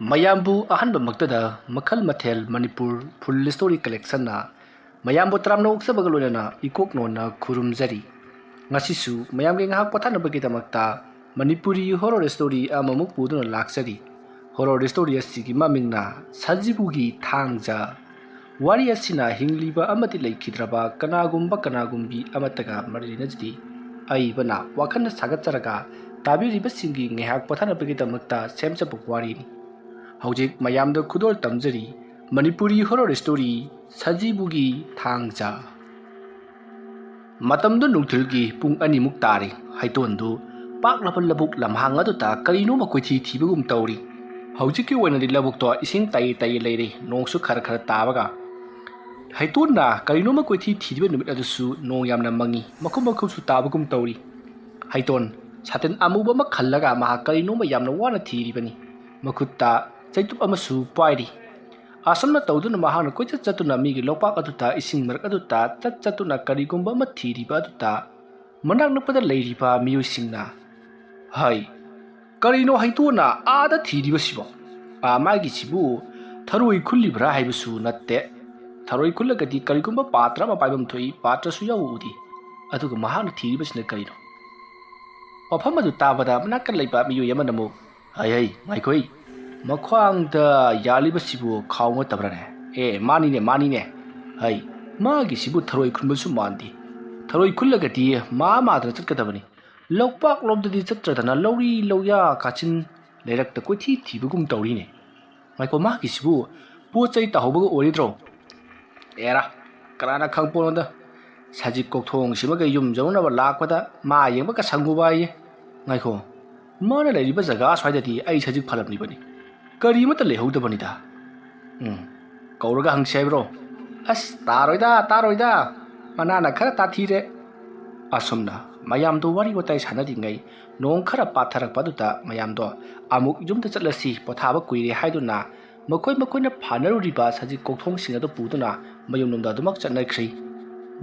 ꯃꯌꯥꯝꯕꯨ ꯑꯍꯥꯟꯕꯃꯛꯇꯗ ꯃꯈꯜ ꯃꯊꯦꯜ ꯃꯅꯤꯄꯨꯔ ꯐꯨꯜ ꯁ꯭ꯇꯣꯔꯤ ꯀꯂꯦꯛꯁꯟꯅ ꯃꯌꯥꯝꯕꯨ ꯇꯔꯥꯝꯅ ꯑꯣꯛꯆꯕꯒ ꯂꯣꯏꯅꯅ ꯏꯀꯣꯛꯅꯣꯟꯅ ꯈꯨꯔꯨꯝꯖꯔꯤ꯫ ꯉꯁꯤꯁꯨ ꯃꯌꯥꯝꯒꯤ ꯉꯥꯏꯍꯥꯛ ꯄꯣꯊꯥꯅꯕꯒꯤꯗꯃꯛꯇ ꯃꯅꯤꯄꯨꯔꯤ ꯍꯣꯔꯔ ꯁ꯭ꯇꯣꯔꯤ ꯑꯃꯃꯨꯛ ꯄꯨꯗꯨꯅ ꯂꯥꯛꯆꯔꯤ꯫ ꯍꯣꯔꯔ ꯁ꯭ꯇꯣꯔꯤ ꯑꯁꯤꯒꯤ ꯃꯃꯤꯡꯅ ꯁꯖꯤꯕꯨꯒꯤ ꯊꯥꯡꯖ꯫ ꯋꯥꯔꯤ ꯑꯁꯤꯅ ꯍꯤꯡꯂꯤꯕ ꯑꯃꯗꯤ ꯂꯩꯈꯤꯗ꯭ꯔꯕ ꯀꯅꯥꯒꯨꯝꯕꯤ ꯑꯃꯠꯇꯒ ꯃꯔꯤ ꯂꯩꯅꯖꯗꯤ ꯑꯏꯕꯅ ꯋꯥꯈꯜꯅ ꯁꯥꯒꯠꯆꯔꯒ ꯇꯥꯕꯤꯔꯤꯕꯁꯤꯡꯒꯤ ꯉꯥꯏꯍꯥꯛ ꯄꯣꯊꯥꯅꯕꯒꯤꯗꯃꯛꯇ ꯁꯦꯝꯖꯕ ꯋꯥꯔꯤꯅꯤ꯫ ꯍꯧꯖꯤꯛ ꯃꯌꯥꯝꯗ ꯈꯨꯗꯣꯜ ꯇꯝꯖꯔꯤ ꯃꯅꯤꯄꯨꯔꯤ ꯍꯣꯔꯔ ꯁ꯭ꯇꯣꯔꯤ ꯁꯖꯤꯕꯨꯒꯤ ꯊꯥꯡꯖ꯫ ꯃꯇꯝꯗꯨ ꯅꯨꯡꯊꯤꯜꯒꯤ ꯄꯨꯡ 2 ꯇꯥꯔꯤ꯫ ꯍꯩꯇꯣꯟꯗꯨ ꯄꯥꯛꯂꯕ ꯂꯧꯕꯨꯛ ꯂꯝꯍꯥꯡ ꯑꯗꯨꯗ ꯀꯔꯤꯅꯣꯃ ꯀꯣꯏꯊꯤ ꯊꯤꯕꯒꯨꯝ ꯇꯧꯔꯤ꯫ ꯍꯧꯖꯤꯛꯀꯤ ꯑꯣꯏꯅꯗꯤ ꯂꯧꯕꯨꯛꯇꯣ ꯏꯁꯤꯡ ꯇꯩ ꯂꯩꯔꯤ, ꯅꯣꯡꯁꯨ ꯈꯔ ꯇꯥꯕꯒ꯫ ꯍꯩꯇꯣꯟꯅ ꯀꯔꯤꯅꯣꯃ ꯀꯣꯏꯊꯤ ꯊꯤꯔꯤꯕ ꯅꯨꯃꯤꯠ ꯑꯗꯨꯁꯨ ꯅꯣꯡ ꯌꯥꯝꯅ ꯃꯪꯉꯤ, ꯃꯈꯨꯝꯁꯨ ꯇꯥꯕꯒꯨꯝ ꯇꯧꯔꯤ꯫ ꯍꯩꯇꯣꯟ ꯁꯥꯇꯤꯟ ꯑꯃꯨꯕ ꯑꯃ ꯈꯜꯂꯒ ꯃꯍꯥꯛ ꯀꯔꯤꯅꯣꯃ ꯌꯥꯝꯅ ꯋꯥꯅ ꯊꯤꯔꯤꯕꯅꯤ꯫ ꯃꯈꯨꯠꯇ ꯆꯩꯇꯨꯞ ꯑꯃꯁꯨ ꯄꯥꯏꯔꯤ꯫ ꯑꯁꯨꯝꯅ ꯇꯧꯗꯨꯅ ꯃꯍꯥꯛꯅ ꯀꯣꯏꯆꯠ ꯆꯠꯇꯨꯅ ꯃꯤꯒꯤ ꯂꯣꯛꯄꯥꯛ ꯑꯗꯨꯗ ꯏꯁꯤꯡ ꯃꯔꯛ ꯑꯗꯨꯗ ꯆꯠꯇꯨꯅ ꯀꯔꯤꯒꯨꯝꯕ ꯑꯃ ꯊꯤꯔꯤꯕ ꯑꯗꯨꯗ ꯃꯅꯥꯛ ꯅꯛꯄꯗ ꯂꯩꯔꯤꯕ ꯃꯤꯑꯣꯏꯁꯤꯡꯅ "ꯍꯩ, ꯀꯔꯤꯅꯣ ꯍꯩꯇꯣꯟꯅ ꯑꯥꯗ ꯊꯤꯔꯤꯕꯁꯤꯕꯣ? ꯃꯥꯒꯤꯁꯤꯕꯨ ꯊꯔꯣꯏ ꯈꯨꯜꯂꯤꯕ꯭ꯔꯥ ꯍꯥꯏꯕꯁꯨ ꯅꯠꯇꯦ꯫ ꯊꯔꯣꯏ ꯈꯨꯜꯂꯒꯗꯤ ꯀꯔꯤꯒꯨꯝꯕ ꯄꯥꯇ꯭ꯔ ꯑꯃ ꯄꯥꯏꯐꯝ ꯊꯣꯛꯏ, ꯄꯥꯇ꯭ꯔꯁꯨ ꯌꯥꯎꯕ ꯎꯗꯦ꯫ ꯑꯗꯨꯒ ꯃꯍꯥꯛꯅ ꯊꯤꯔꯤꯕꯁꯤꯅ ꯀꯔꯤꯅꯣ?" ꯋꯥꯐꯝ ꯑꯗꯨ ꯇꯥꯕꯗ ꯃꯅꯥꯛꯇ ꯂꯩꯕ ꯃꯤꯑꯣꯏ ꯑꯃꯅ ꯑꯃꯨꯛ "ꯍꯩ, ꯉꯥꯏꯈꯣꯏ, ꯃꯈ꯭ꯋꯥꯡꯗ ꯌꯥꯜꯂꯤꯕꯁꯤꯕꯨ ꯈꯥꯎ ꯅꯠꯇꯕ꯭ꯔꯥꯅꯦ? ꯃꯥꯅꯤꯅꯦ. ꯍꯩ, ꯃꯥꯒꯤꯁꯤꯕꯨ ꯊꯔꯣꯏ ꯈꯨꯟꯕꯁꯨ ꯃꯥꯟꯗꯦ꯫ ꯊꯔꯣꯏ ꯈꯨꯜꯂꯒꯗꯤ ꯃꯥꯗꯅ ꯆꯠꯀꯗꯕꯅꯤ, ꯂꯧꯄꯥꯛ ꯂꯣꯝꯗꯗꯤ ꯆꯠꯇ꯭ꯔꯗꯅ ꯂꯧꯔꯤ ꯂꯧꯌꯥ ꯀꯥꯆꯤꯟ ꯂꯩꯔꯛꯇ ꯀꯣꯏꯊꯤ ꯊꯤꯕꯒꯨꯝ ꯇꯧꯔꯤꯅꯦ꯫ ꯉꯥꯏꯈꯣ, ꯃꯥꯒꯤꯁꯤꯕꯨ ꯄꯣꯠ ꯆꯩ ꯇꯥꯍꯧꯕꯒ ꯑꯣꯏꯔꯤꯗ꯭ꯔꯣ? ꯀꯅꯥꯅ ꯈꯪꯄꯣꯠꯅꯣꯗ, ꯁꯖꯤꯛ ꯀꯣꯛꯊꯣꯡꯁꯤꯃꯒ ꯌꯨꯝ ꯌꯧꯅꯕ ꯂꯥꯛꯄꯗ ꯃꯥ ꯌꯦꯡꯕꯒ ꯁꯪꯉꯨꯕ ꯑꯌꯦ꯫ ꯉꯥꯏꯈꯣ, ꯃꯥꯅ ꯂꯩꯔꯤꯕ ꯖꯒꯥ ꯁ꯭ꯋꯥꯏꯗꯗꯤ ꯑꯩ ꯁꯖꯤꯛ ꯐꯜꯂꯝꯂꯤꯕꯅꯤ, ꯀꯔꯤꯃꯠꯇ ꯂꯩꯍꯧꯗꯕꯅꯤꯗ꯫ ꯀꯧꯔꯒ ꯍꯪꯁꯤ ꯍꯥꯏꯕ꯭ꯔꯣ? ꯑꯁ, ꯇꯥꯔꯣꯏꯗ, ꯃꯅꯥꯅ ꯈꯔ ꯇꯥꯊꯤꯔꯦ꯫ ꯑꯁꯨꯝꯅ ꯃꯌꯥꯝꯗꯣ ꯋꯥꯔꯤ ꯋꯥꯇꯥꯏ ꯁꯥꯟꯅꯔꯤꯉꯩ ꯅꯣꯡ ꯈꯔ ꯄꯥꯊꯔꯛꯄ ꯑꯗꯨꯗ ꯃꯌꯥꯝꯗꯣ ꯑꯃꯨꯛ ꯌꯨꯝꯗ ꯆꯠꯂꯁꯤ, ꯄꯣꯊꯥꯕ ꯀꯨꯏꯔꯦ ꯍꯥꯏꯗꯨꯅ ꯃꯈꯣꯏꯅ ꯐꯥꯅꯔꯨꯔꯤꯕ ꯁꯖꯤꯛ ꯀꯣꯛꯊꯣꯡꯁꯤꯡ ꯑꯗꯨ ꯄꯨꯗꯨꯅ ꯃꯌꯨꯝꯂꯣꯝꯗ ꯑꯗꯨꯃꯛ ꯆꯠꯅꯈ꯭ꯔꯤ꯫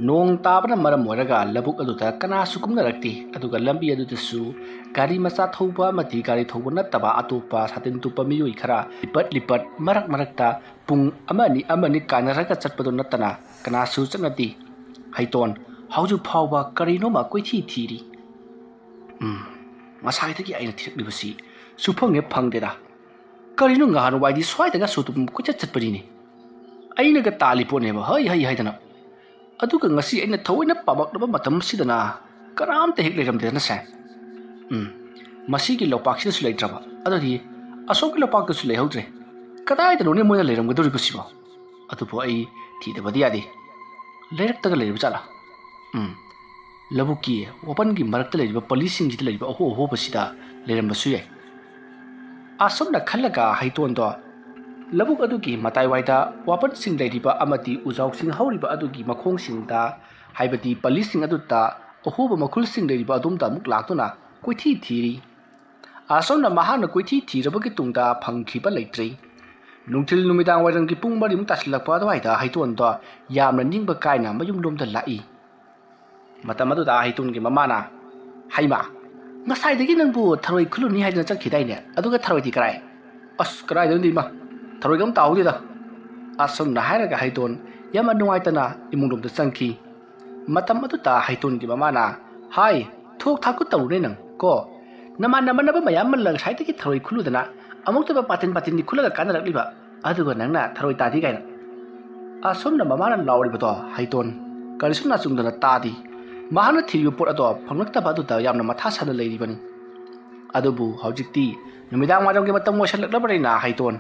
ꯅꯣꯡ ꯇꯥꯕꯅ ꯃꯔꯝ ꯑꯣꯏꯔꯒ ꯂꯧꯕꯨꯛ ꯑꯗꯨꯗ ꯀꯅꯥꯁꯨ ꯀꯨꯝꯅꯔꯛꯇꯦ꯫ ꯑꯗꯨꯒ ꯂꯝꯕꯤ ꯑꯗꯨꯗꯁꯨ ꯒꯥꯔꯤ ꯃꯆꯥ ꯊꯧꯕ ꯑꯃꯗꯤ ꯒꯥꯔꯤ ꯊꯧꯕ ꯅꯠꯇꯕ ꯑꯇꯣꯞꯄ ꯁꯥꯇꯤꯟ ꯇꯨꯞꯄ ꯃꯤꯑꯣꯏ ꯈꯔ ꯂꯤꯄꯠ ꯃꯔꯛꯇ ꯄꯨꯡ ꯑꯃꯅꯤ ꯀꯥꯏꯅꯔꯒ ꯆꯠꯄꯗꯨ ꯅꯠꯇꯅ ꯀꯅꯥꯁꯨ ꯆꯠꯅꯗꯦ꯫ ꯍꯩꯇꯣꯟ ꯍꯧꯖꯤꯛ ꯐꯥꯎꯕ ꯀꯔꯤꯅꯣꯃ ꯀꯣꯏꯊꯤ ꯊꯤꯔꯤ꯫ ꯉꯁꯥꯏꯗꯒꯤ ꯑꯩꯅ ꯊꯤꯔꯛꯂꯤꯕꯁꯤ ꯁꯨꯐꯪ ꯍꯦꯛ ꯐꯪꯗꯦꯗ꯫ ꯀꯔꯤꯅꯣ, ꯉꯍꯥꯟꯋꯥꯏꯗꯤ ꯁ꯭ꯋꯥꯏꯗꯒꯁꯨ ꯑꯗꯨꯝ ꯀꯣꯏꯆꯠ ꯆꯠꯄꯅꯤꯅꯦ, ꯑꯩꯅꯒ ꯇꯥꯜꯂꯤ ꯄꯣꯠꯅꯦꯕ, ꯍꯩ ꯍꯥꯏꯗꯅ꯫ ꯑꯗꯨꯒ ꯉꯁꯤ ꯑꯩꯅ ꯊꯑꯣꯏꯅ ꯄꯥꯝꯂꯛꯂꯕ ꯃꯇꯝꯁꯤꯗꯅ ꯀꯅꯥꯝꯇ ꯍꯦꯛ ꯂꯩꯔꯝꯗꯦꯗꯅꯁꯦ꯫ ꯃꯁꯤꯒꯤ ꯂꯧꯄꯥꯛꯁꯤꯗꯁꯨ ꯂꯩꯇ꯭ꯔꯕ, ꯑꯗꯨꯗꯤ ꯑꯁꯣꯝꯒꯤ ꯂꯧꯄꯥꯛꯇꯁꯨ ꯂꯩꯍꯧꯗ꯭ꯔꯦ꯫ ꯀꯗꯥꯏꯗꯅꯣꯅꯦ ꯃꯣꯏꯅ ꯂꯩꯔꯝꯒꯗꯧꯔꯤꯕꯁꯤꯕꯣ? ꯑꯗꯨꯕꯨ ꯑꯩ ꯊꯤꯗꯕꯗꯤ ꯌꯥꯗꯦ꯫ ꯂꯩꯔꯛꯇꯒ ꯂꯩꯔꯤꯕ ꯖꯥꯠꯂꯥ? ꯂꯧꯕꯨꯛꯀꯤ ꯋꯥꯄꯟꯒꯤ ꯃꯔꯛꯇ ꯂꯩꯔꯤꯕ ꯄꯜꯂꯤꯁꯤꯡꯁꯤꯗ ꯂꯩꯔꯤꯕ ꯑꯍꯣꯕꯁꯤꯗ ꯂꯩꯔꯝꯕꯁꯨ ꯌꯥꯏ꯫ ꯑꯁꯨꯝꯅ ꯈꯜꯂꯒ ꯍꯩꯇꯣꯟꯗꯣ ꯂꯧꯕꯨꯛ ꯑꯗꯨꯒꯤ ꯃꯇꯥꯏꯋꯥꯏꯗ ꯋꯥꯄꯟꯁꯤꯡ ꯂꯩꯔꯤꯕ ꯑꯃꯗꯤ ꯎꯖꯥꯎꯁꯤꯡ ꯍꯧꯔꯤꯕ ꯑꯗꯨꯒꯤ ꯃꯈꯣꯡꯁꯤꯡꯗ, ꯍꯥꯏꯕꯗꯤ ꯄꯜꯂꯤꯁꯤꯡ ꯑꯗꯨꯗ ꯑꯍꯣꯕ ꯃꯈꯨꯜꯁꯤꯡ ꯂꯩꯔꯤꯕ ꯑꯗꯣꯝꯗ ꯑꯃꯨꯛ ꯂꯥꯛꯇꯨꯅ ꯀꯣꯏꯊꯤ ꯊꯤꯔꯤ꯫ ꯑꯁꯨꯝꯅ ꯃꯍꯥꯛꯅ ꯀꯣꯏꯊꯤ ꯊꯤꯔꯕꯒꯤ ꯇꯨꯡꯗ ꯐꯪꯈꯤꯕ ꯂꯩꯇ꯭ꯔꯤ꯫ ꯅꯨꯡꯊꯤꯜ ꯅꯨꯃꯤꯗꯥꯡ ꯋꯥꯏꯔꯝꯒꯤ ꯄꯨꯡ 4 ꯇꯥꯁꯤꯜꯂꯛꯄ ꯑꯗꯨꯋꯥꯏꯗ ꯍꯩꯇꯣꯟꯗꯣ ꯌꯥꯝꯅ ꯅꯤꯡꯕ ꯀꯥꯏꯅ ꯃꯌꯨꯝꯂꯣꯝꯗ ꯂꯥꯛꯏ꯫ ꯃꯇꯝ ꯑꯗꯨꯗ ꯍꯩꯇꯣꯟꯒꯤ ꯃꯃꯥꯅ "ꯍꯩꯃꯥ, ꯉꯁꯥꯏꯗꯒꯤ ꯅꯪꯕꯨ ꯊꯔꯣꯏ ꯈꯨꯜꯂꯨꯅꯤ ꯍꯥꯏꯗꯅ ꯆꯠꯈꯤꯗꯥꯏꯅꯦ? ꯑꯗꯨꯒ ꯊꯔꯣꯏꯗꯤ ꯀꯔꯥꯏ?" "ꯑꯁ, ꯀꯗꯥꯏꯗꯩꯅꯣꯗ ꯏꯃꯥ, ꯊꯔꯣꯏꯒ ꯑꯝ ꯇꯥꯍꯧꯗꯦꯗ." ꯑꯁꯨꯝꯅ ꯍꯥꯏꯔꯒ ꯍꯩꯇꯣꯟ ꯌꯥꯝꯅ ꯅꯨꯡꯉꯥꯏꯇꯅ ꯏꯃꯨꯡꯂꯣꯝꯗ ꯆꯪꯈꯤ꯫ ꯃꯇꯝ ꯑꯗꯨꯗ ꯍꯩꯇꯣꯟꯒꯤ ꯃꯃꯥꯅ "ꯍꯥꯏ, ꯊꯣꯛ ꯊꯥꯛꯄ ꯇꯧꯔꯨꯅꯦ ꯅꯪ ꯀꯣ? ꯅꯃꯥꯟꯅꯕ ꯃꯌꯥꯝ ꯑꯃ ꯉꯁꯥꯏꯗꯒꯤ ꯊꯔꯣꯏ ꯈꯨꯜꯂꯨꯗꯅ ꯑꯃꯨꯛꯇꯕ ꯄꯥꯇꯤꯟꯗꯤ ꯈꯨꯜꯂꯒ ꯀꯥꯟꯅꯔꯛꯂꯤꯕ, ꯑꯗꯨꯒ ꯅꯪꯅ ꯊꯔꯣꯏ ꯇꯥꯗꯦ ꯀꯥꯏꯅ." ꯑꯁꯨꯝꯅ ꯃꯃꯥꯅ ꯂꯥꯎꯔꯤꯕꯗꯣ ꯍꯩꯇꯣꯟ ꯀꯔꯤꯁꯨ ꯅꯥꯆꯨꯡꯗꯅ ꯇꯥꯗꯦ꯫ ꯃꯍꯥꯛꯅ ꯊꯤꯔꯤꯕ ꯄꯣꯠ ꯑꯗꯣ ꯐꯪꯂꯛꯇꯕ ꯑꯗꯨꯗ ꯌꯥꯝꯅ ꯃꯊꯥ ꯁꯥꯅ ꯂꯩꯔꯤꯕꯅꯤ꯫ ꯑꯗꯨꯕꯨ ꯍꯧꯖꯤꯛꯇꯤ ꯅꯨꯃꯤꯗꯥꯡ ꯋꯥꯏꯔꯝꯒꯤ ꯃꯇꯝ ꯑꯣꯏꯁꯜꯂꯛꯂꯕꯅꯤꯅ ꯍꯩꯇꯣꯟ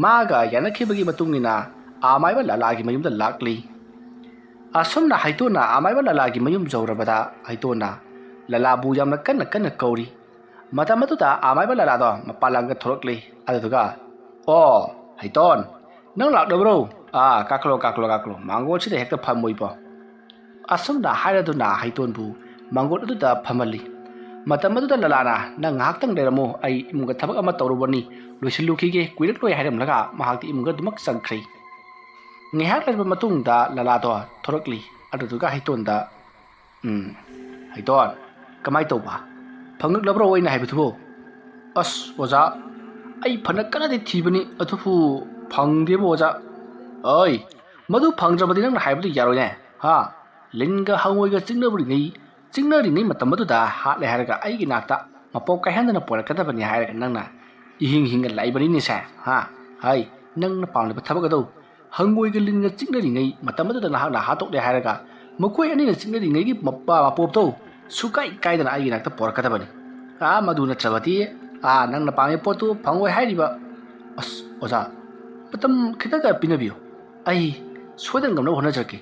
ꯃꯥꯒ ꯌꯥꯅꯈꯤꯕꯒꯤ ꯃꯇꯨꯡꯏꯟꯅ ꯑꯃꯥꯏꯕ ꯂꯂꯥꯒꯤ ꯃꯌꯨꯝꯗ ꯂꯥꯛꯂꯤ꯫ ꯑꯁꯨꯝꯅ ꯍꯩꯇꯣꯟꯅ ꯑꯃꯥꯏꯕ ꯂꯂꯥꯒꯤ ꯃꯌꯨꯝ ꯌꯧꯔꯕꯗ ꯍꯩꯇꯣꯟꯅ ꯂꯂꯥꯕꯨ ꯌꯥꯝꯅ ꯀꯟꯅ ꯀꯧꯔꯤ꯫ ꯃꯇꯝ ꯑꯗꯨꯗ ꯑꯃꯥꯏꯕ ꯂꯂꯥꯗꯣ ꯃꯄꯥꯟꯂꯥꯡꯗ ꯊꯣꯔꯛꯂꯤ꯫ ꯑꯗꯨꯗꯨꯒ "ꯑꯣ, ꯍꯩꯇꯣꯟ, ꯅꯪ ꯂꯥꯛꯂꯕ꯭ꯔꯣ? ꯀꯥꯈꯠꯂꯣ, ꯃꯥꯡꯒꯣꯜꯁꯤꯗ ꯍꯦꯛꯇ ꯐꯝꯃꯨꯏꯕꯣ." ꯑꯁꯨꯝꯅ ꯍꯥꯏꯔꯗꯨꯅ ꯍꯩꯇꯣꯟꯕꯨ ꯃꯥꯡꯒꯣꯜ ꯑꯗꯨꯗ ꯐꯝꯍꯜꯂꯤ꯫ ꯃꯇꯝ ꯑꯗꯨꯗ ꯂꯂꯥꯅ "ꯅꯪ ꯉꯥꯏꯍꯥꯛꯇꯪ ꯂꯩꯔꯝꯃꯨ, ꯑꯩ ꯏꯃꯨꯡꯒ ꯊꯕꯛ ꯑꯃ ꯇꯧꯔꯨꯕꯅꯤ, ꯂꯣꯏꯁꯤꯜꯂꯨꯈꯤꯒꯦ, ꯀꯨꯏꯔꯛꯂꯣꯏ" ꯍꯥꯏꯔꯝꯂꯒ ꯃꯍꯥꯛꯇꯤ ꯏꯃꯨꯡꯗ ꯑꯗꯨꯃꯛ ꯆꯪꯈ꯭ꯔꯤ꯫ ꯉꯥꯏꯍꯥꯛ ꯂꯩꯔꯕ ꯃꯇꯨꯡꯗ ꯂꯂꯥꯗꯣ ꯊꯣꯔꯛꯂꯤ꯫ ꯑꯗꯨꯗꯨꯒ ꯍꯩꯇꯣꯟꯗ "ꯍꯩꯇꯣꯟ, ꯀꯃꯥꯏ ꯇꯧꯕ? ꯐꯪꯂꯛꯂꯕ꯭ꯔꯣ ꯑꯩꯅ ꯍꯥꯏꯕꯗꯨꯕꯨ?" "ꯑꯁ ꯑꯣꯖꯥ, ꯑꯩ ꯐꯅ ꯀꯟꯅꯗꯤ ꯊꯤꯕꯅꯤ ꯑꯗꯨꯕꯨ ꯐꯪꯗꯦꯕ ꯑꯣꯖꯥ ꯑꯣꯏ ꯃꯗꯨ ꯐꯪꯗ꯭ꯔꯕꯗꯤ ꯅꯪꯅ ꯍꯥꯏꯕꯗꯨ ꯌꯥꯔꯣꯏꯅꯦ ꯍꯥ ꯂꯤꯟꯒ ꯍꯪꯉꯣꯏꯒ ꯆꯤꯡꯅꯔꯤꯉꯩ ꯃꯇꯝ ꯑꯗꯨꯗ ꯍꯥꯠꯂꯦ ꯍꯥꯏꯔꯒ ꯑꯩꯒꯤ ꯅꯥꯛꯇ ꯃꯄꯣꯞ ꯀꯥꯏꯍꯟꯗꯅ ꯄꯣꯔꯛꯀꯗꯕꯅꯤ ꯍꯥꯏꯔꯒ ꯅꯪꯅ इहिंग हिंग लाइबनी से हाँ हाय नंग पाने थबक हंगोग लिंग चिकनरी मतलब हाथोले मकोई अनी चिकनरी मपा मपोपो सुकाई कायदना नाक पोरकदबनी मधु नत्रबती नंग पाने पोतु फंगो अस ओजा मतम खितक पीनबियो आई सोदन गमना होनजरके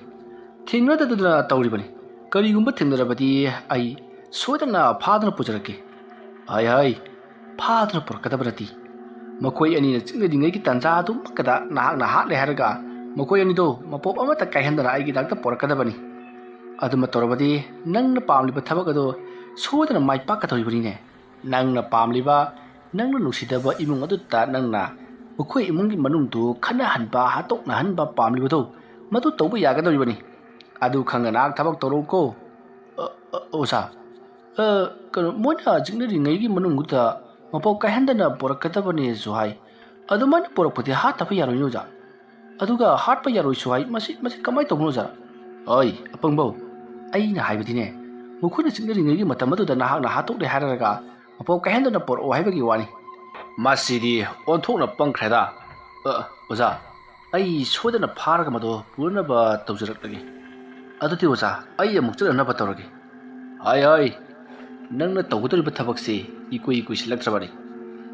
थेंगनदना तौरीबनी करीगुंब थेंगनरबदी आई सोदना फादना पुजरके हाय हाय फादना पुरकदबरती मकोई अनी चिकनरी तंजा मकदा नाहकना हाटले हारगा मकोई अनीदो मपोप अमता कायहंदना आइगी नाक्ता पोरकदबनी अदुम तौरबदी नंगना पामलिबा थबक अदो सोदना माइ पाकदौरिबनीने नंगना पामलिबा नंगना नुसिदबा इमुंग अदुता नंगना मकोई इमुंगी मनुंगदु खनाहनबा हातोकनाहनबा पामलिबदो मदु तौबा यागदौरिबनी अदु खंगना थबक तौरोको ओसा मोना चिकनरी मनुंगदा मपोप कायहंदना पोरकदबनी सुहाई अदुमान पोरकपति हातप यारोइनो जा अदुगा हाटप यारोइ सुहाई मसी कमाय तौनो जा ओइ अपंगबो अइना हाइबदिने मुखुना चिकनरी मतम अदुदा नाहकना हातोकले हारगा मपोप कायहंदना पोरओ हाइबगी वानी मासिदी ओन्थोकना पंख्रेदा ओजा अइ सोदना फारगा मदो पुरनबा तौजरकलगे अदुति ओजा अइ अमुक चलनबा तौरगे हाय हाय नंगना तौगदरिबा थबकसे इकुई सिलक्त्रबनी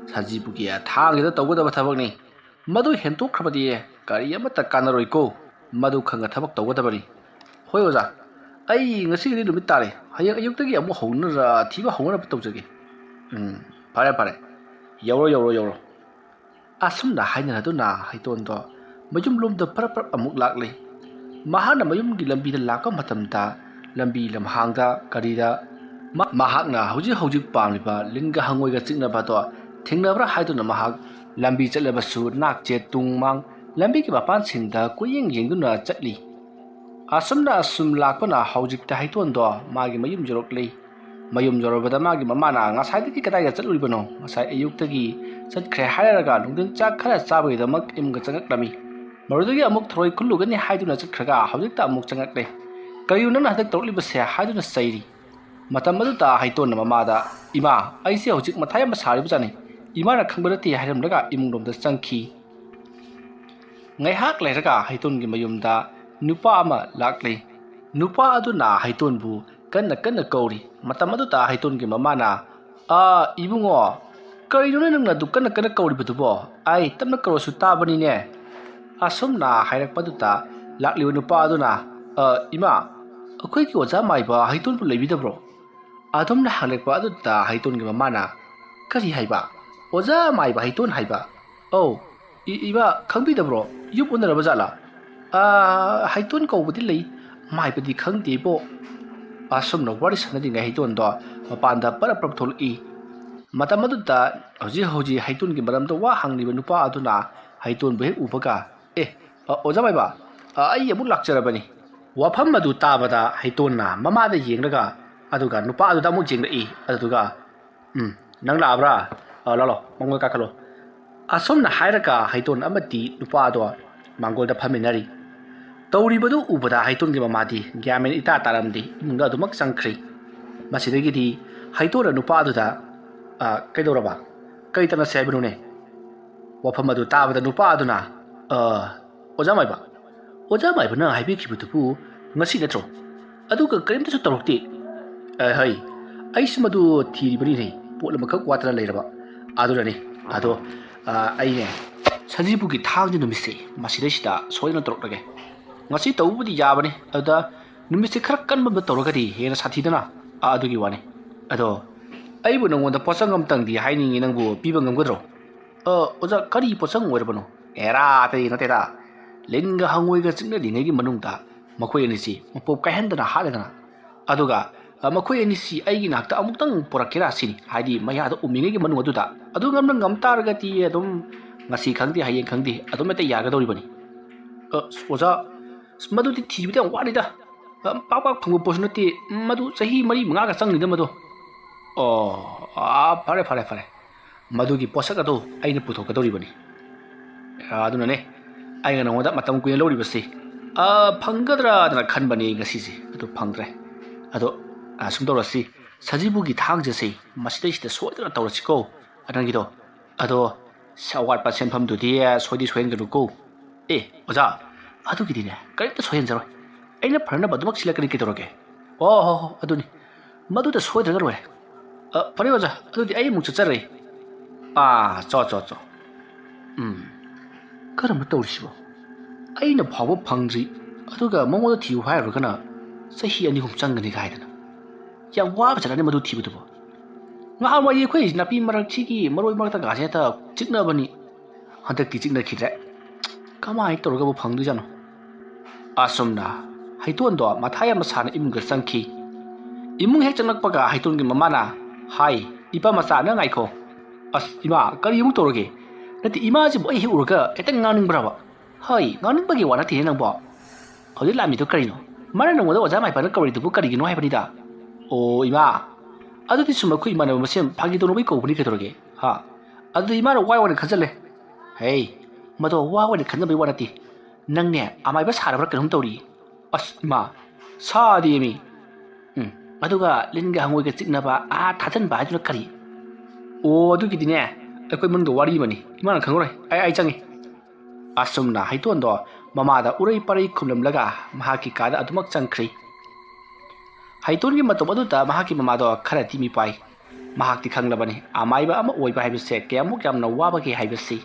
साजीबुगी थांगदा तौगदबा थबकनी मदु हेंतोखरबदी करी अमता कानरोइको मदु खंगा थबक तौगदबनी होय ओजा अई ngasiगि नुमित तारे हयंग अयुक्तगी अमु हौनरा थीबा हौनरा तौजगे फारे फारे यौरो असुमना हाइनदुना हाइतोंदो मयुम लोमदा परप अमुक लागले महाना मयुमगी लंबीदा लाका मतमता लंबी लमहांगदा करीदा महाकना हौजिक पामलिबा लिंगा हंगोइगा चिकनबादो थेंगनब्रा हाइदुना महाक लंबी चलबसु नाकचे तुंगमांग लंबी की मपान सिंगदा कुयेंग येंगदुना चटली असुमना असुम लाकपना हौजिकता हाइतोंदो मागी मयुम जोरकले मयुम जोरबदा मागी ममाना ngसाइदगी कदाइगा चलुरिबनो ngसाइ अयुक्तगी चटख्रे हायरगा नुंदन चाक खरा चाबगीदमक इमगा चंगक्लमी मरुदगी अमुक थरोइ खुल्लुगनी हाइदुना चटख्रगा हौजिकता अमुक चंगक्ले करियु नंना हदक तौरलिबसे हाइदुना सैरी मतम अदुता हाइतोन ममादा इमा ऐसे हौजिक मथाय अमा सारिबजानी इमाना खंबरती हाइरमलगा इमुंगलोमदा चंखी ngaiहak लेरगा हाइतोनगी मयुमदा नुपा अमा लाक्ले नुपा अदुना हाइतोनबु कन्न कौरी मतम अदुता हाइतोनगी ममाना इबुंगो करिनो नंगना दु कन्न कौरिबदुबो आई तमना करोसु ताबनीने असुमना हाइरकपदुता लाक्लिबा नुपा अदुना इमा अखोइगी ओजा माइबा हाइतोनबु लेबिदब्रो अदुमना हालेकपा अदुता हाइतोनगी ममाना करी हाइबा ओजा माइबा हाइतोन हाइबा ओ इबा खंबिदब्रो युप उनरबा जाला हाइतोन कौबदी लई माइबदी खंगदेबो असुमना वारी सनदी ngai हाइतोनदो मपानदा परप थोलई मतम अदुता हौजी हाइतोनगी मरमदो वा हांगलिबा नुपा अदुना हाइतोनबु हे उबगा ओजा माइबा आई अमु लाक्चरबनी वाफम अदु ताबदा हाइतोनना ममादा येंगलगा अदुगा नुपा अदुदा अमुक जेंगलई अदुगा नंग लाब्रा लालो मंगल काखलो असोमना हायरका हाइतोन अमती नुपा अदो मांगोलदा फमिनारी तौरीबदु उबदा हाइतोनगी ममादी ग्यामेन इता तारमदी इमुंगा अदुमक संख्री मसिदगिदी हाइतोरा नुपा अदुदा कैदौरबा कैतना सेबनुने वाफम अदु ताबदा नुपा अदुना ओजा माइबा ना हाइबिखिबदुबु ngasi natro aduga karimta tawrokti hai aisi madu thiribani nei polam khak watra leiraba adurani ado aine sajibugi thangni numise masiresida soina torokage ngasi tawbudi yabani ada numise khar kanba tawrogadi hena sathidana adugi wani ado aibu nangwanda posangam tangdi hainingi nangbu pibangam godro oja kari posang oirabano era te nateda lenga hangoiga chignadingai manungda मखोई अनिसी मपोप कायहंदना हालेदना अदुगा मखोई अनिसी आइगी नाक्ता अमुक्तंग पोरकेरा सिनी हाइदी मयादा उमिंगेगी मनु अदुदा अदु ngam ngam targati adum ngasi khangdi hayeng khangdi adum meta yagadoribani ओजा मदु ति थिबिदा वालिदा पाक फंगु पोसनति मदु सही मरी मंगा का संगनिदा मदु फारे ꯃꯗꯨꯒꯤ ꯄꯣꯠꯁꯛ ꯑꯗꯨ ꯑꯩꯅ ꯄꯨꯊꯣꯛꯀꯗꯧꯔꯤꯕꯅꯤ ꯑꯗꯨꯅꯅꯦ ꯑꯩꯅ ꯅꯉꯣꯟꯗ ꯃꯇꯝ ꯀꯨꯏꯅ ꯂꯧꯔꯤꯕꯁꯤ ꯐꯪꯒꯗ꯭ꯔꯥꯗꯅ ꯈꯟꯕꯅꯤ ꯉꯁꯤꯁꯦ ꯑꯗꯨ ꯐꯪꯗ꯭ꯔꯦ ꯑꯗꯣ ꯁꯨꯝ ꯇꯧꯔꯁꯤ ꯁꯖꯤꯕꯨꯒꯤ ꯊꯥꯡꯖꯁꯦ ꯃꯁꯤꯗꯩꯁꯤꯗ ꯁꯣꯏꯗꯅ ꯇꯧꯔꯁꯤꯀꯣ ꯅꯪꯒꯤꯗꯣ ꯑꯗꯣ ꯑꯋꯥꯠꯄ ꯁꯦꯟꯐꯝꯗꯨꯗꯤ ꯁꯣꯏꯍꯟꯒꯅꯨꯀꯣ ꯑꯣꯖꯥ ꯑꯗꯨꯒꯤꯗꯤꯅꯦ ꯀꯔꯤꯝꯇ ꯁꯣꯏꯍꯟꯖꯔꯣꯏ ꯑꯩꯅ ꯐꯅꯕ ꯑꯗꯨꯃꯛ ꯁꯤꯜꯂꯛꯀꯅꯤ ꯀꯩꯗꯧꯔꯒꯦ ꯍꯣ ꯑꯗꯨꯅꯤ ꯃꯗꯨꯗ ꯁꯣꯏꯗ꯭ꯔꯒ ꯂꯣꯏꯔꯦ ꯐꯔꯦ ꯑꯣꯖꯥ ꯑꯗꯨꯗꯤ ꯑꯩ ꯑꯃꯨꯛ ꯆꯠꯆꯔꯦ ꯆꯣ ꯀꯔꯝꯕ ꯇꯧꯔꯤꯁꯤꯕꯣ ꯑꯩꯅ ꯐꯥꯎꯕ ꯐꯪꯗ꯭ꯔꯤ ꯑꯗꯨꯒ ꯃꯉꯣꯟꯗ ꯊꯤꯌꯨ ꯍꯥꯏꯔꯨꯔꯒꯅ ꯆꯍꯤ 2-3 ꯆꯪꯒꯅꯤ ꯀꯥꯏꯗꯅ ꯌꯥꯝ ꯋꯥꯕ ꯆꯠꯂꯅꯤ ꯃꯗꯨ ꯊꯤꯕꯗꯨꯕꯣ ꯉꯍꯥꯟꯋꯥꯏ ꯑꯩꯈꯣꯏ ꯅꯥꯄꯤ ꯃꯔꯛꯁꯤꯒꯤ ꯃꯔꯣꯏ ꯃꯔꯛꯇ ꯒꯥꯁꯦ ꯍꯦꯛꯇ ꯆꯤꯛꯅꯕꯅꯤ ꯍꯟꯗꯛꯇꯤ ꯆꯤꯛꯅꯈꯤꯗ꯭ꯔꯦ ꯀꯃꯥꯏꯅ ꯇꯧꯔꯒꯕꯨ ꯐꯪꯗꯣꯏꯖꯥꯠꯅꯣ ꯑꯁꯨꯝꯅ ꯍꯩꯇꯣꯟꯗꯣ ꯃꯊꯥ ꯌꯥꯝꯅ ꯁꯥꯅ ꯏꯃꯨꯡꯗ ꯆꯪꯈꯤ 이뭉 ꯍꯦꯛ ꯆꯪꯂꯛꯄꯒ ꯍꯩꯇꯣꯟꯒꯤ ꯃꯃꯥꯅ ꯍꯥꯏ 이봐 ꯃꯆꯥ ꯅꯪ ꯉꯥꯏꯈꯣ ꯑꯁ ꯏꯃꯥ ꯀꯔꯤ ꯑꯃꯨꯛ ꯇꯧꯔꯒꯦ ꯅꯠꯇꯦ ꯏꯃꯥꯁꯤꯕꯨ ꯑꯩ ꯍꯦꯛ ꯎꯔꯒ ꯍꯦꯛꯇ ꯉꯥꯡꯅꯤꯡꯕ꯭ꯔꯕ ꯍꯣꯏ ꯉꯥꯡꯅꯤꯡꯕꯒꯤ ꯋꯥ ꯅꯠꯇꯦꯅꯦ ꯅꯪꯕꯣ ꯍꯧꯖꯤꯛ ꯂꯥꯛꯑꯝꯃꯤꯗꯣ ꯀꯔꯤꯅꯣ ꯃꯥꯅ ꯅꯉꯣꯟꯗ ꯑꯣꯖꯥ ꯃꯥꯏꯄꯥꯅ ꯀꯧꯔꯤꯗꯨꯕꯨ ꯀꯔꯤꯒꯤꯅꯣ ꯍꯥꯏꯕꯅꯤꯗ ꯑꯣ ꯏꯃꯥ ꯑꯗꯨꯗꯤ ꯁꯨꯝ ꯑꯩꯈꯣꯏ ꯏꯃꯥꯟꯅꯕ ꯃꯁꯦꯟ ꯐꯥꯒꯤ ꯇꯧꯅꯕꯩ ꯀꯧꯕꯅꯤ ꯀꯩꯗꯧꯔꯒꯦ ꯑꯗꯨꯗꯤ ꯏꯃꯥꯅ ꯋꯥ ꯑꯣꯏꯅ ꯈꯟꯖꯜꯂꯦ ꯍꯦ ꯃꯗꯣ ꯋꯥ ꯑꯣꯏꯅ ꯈꯟꯖꯕꯩ ꯋꯥ ꯅꯠꯇꯦ ꯅꯪꯅꯦ ꯑꯃꯥꯏꯕ ꯁꯥꯔꯕ꯭ꯔꯥ ꯀꯩꯅꯣꯝ ꯇꯧꯔꯤ ꯑꯁ ꯏꯃꯥ ꯁꯥꯗꯦꯃꯤ ꯑꯗꯨꯒ ꯂꯤꯟꯒ ꯍꯪꯉꯣꯏꯒ ꯆꯤꯛꯅꯕ ꯊꯥꯖꯟꯕ ꯍꯥꯏꯗꯨꯅ ꯀꯔꯤ ꯑꯣ ꯑꯗꯨꯒꯤꯗꯤꯅꯦ ꯑꯩꯈꯣꯏ ꯃꯅꯨꯡꯗ ꯋꯥꯔꯤ ꯑꯃꯅꯤ ꯏꯃꯥꯅ ꯈꯪꯉꯔꯣꯏ ꯑꯩ ꯆꯪꯉꯤ ꯑꯁꯨꯝꯅ ꯍꯩꯇꯣꯟꯗꯣ ꯃꯃꯥꯗ ꯎꯔꯩ ꯄꯔꯩ ꯈꯨꯝꯂꯝꯂꯒ ꯃꯍꯥꯛꯀꯤ ꯀꯥꯗ ꯑꯗꯨꯃꯛ ꯆꯪꯈ꯭ꯔꯤ ꯍꯩꯇꯣꯟꯒꯤ ꯃꯇꯧ ꯑꯗꯨꯗ ꯃꯍꯥꯛꯀꯤ ꯃꯃꯥꯗꯣ ꯈꯔꯗꯤ ꯃꯤꯄꯥꯏ ꯃꯍꯥꯛꯇꯤ ꯈꯪꯂꯕꯅꯤ ꯑꯃꯥꯏꯕ ꯑꯃ ꯑꯣꯏꯕ ꯍꯥꯏꯕꯁꯦ ꯀꯌꯥꯃꯨꯛ ꯌꯥꯝꯅ ꯋꯥꯕꯒꯦ ꯍꯥꯏꯕꯁꯤ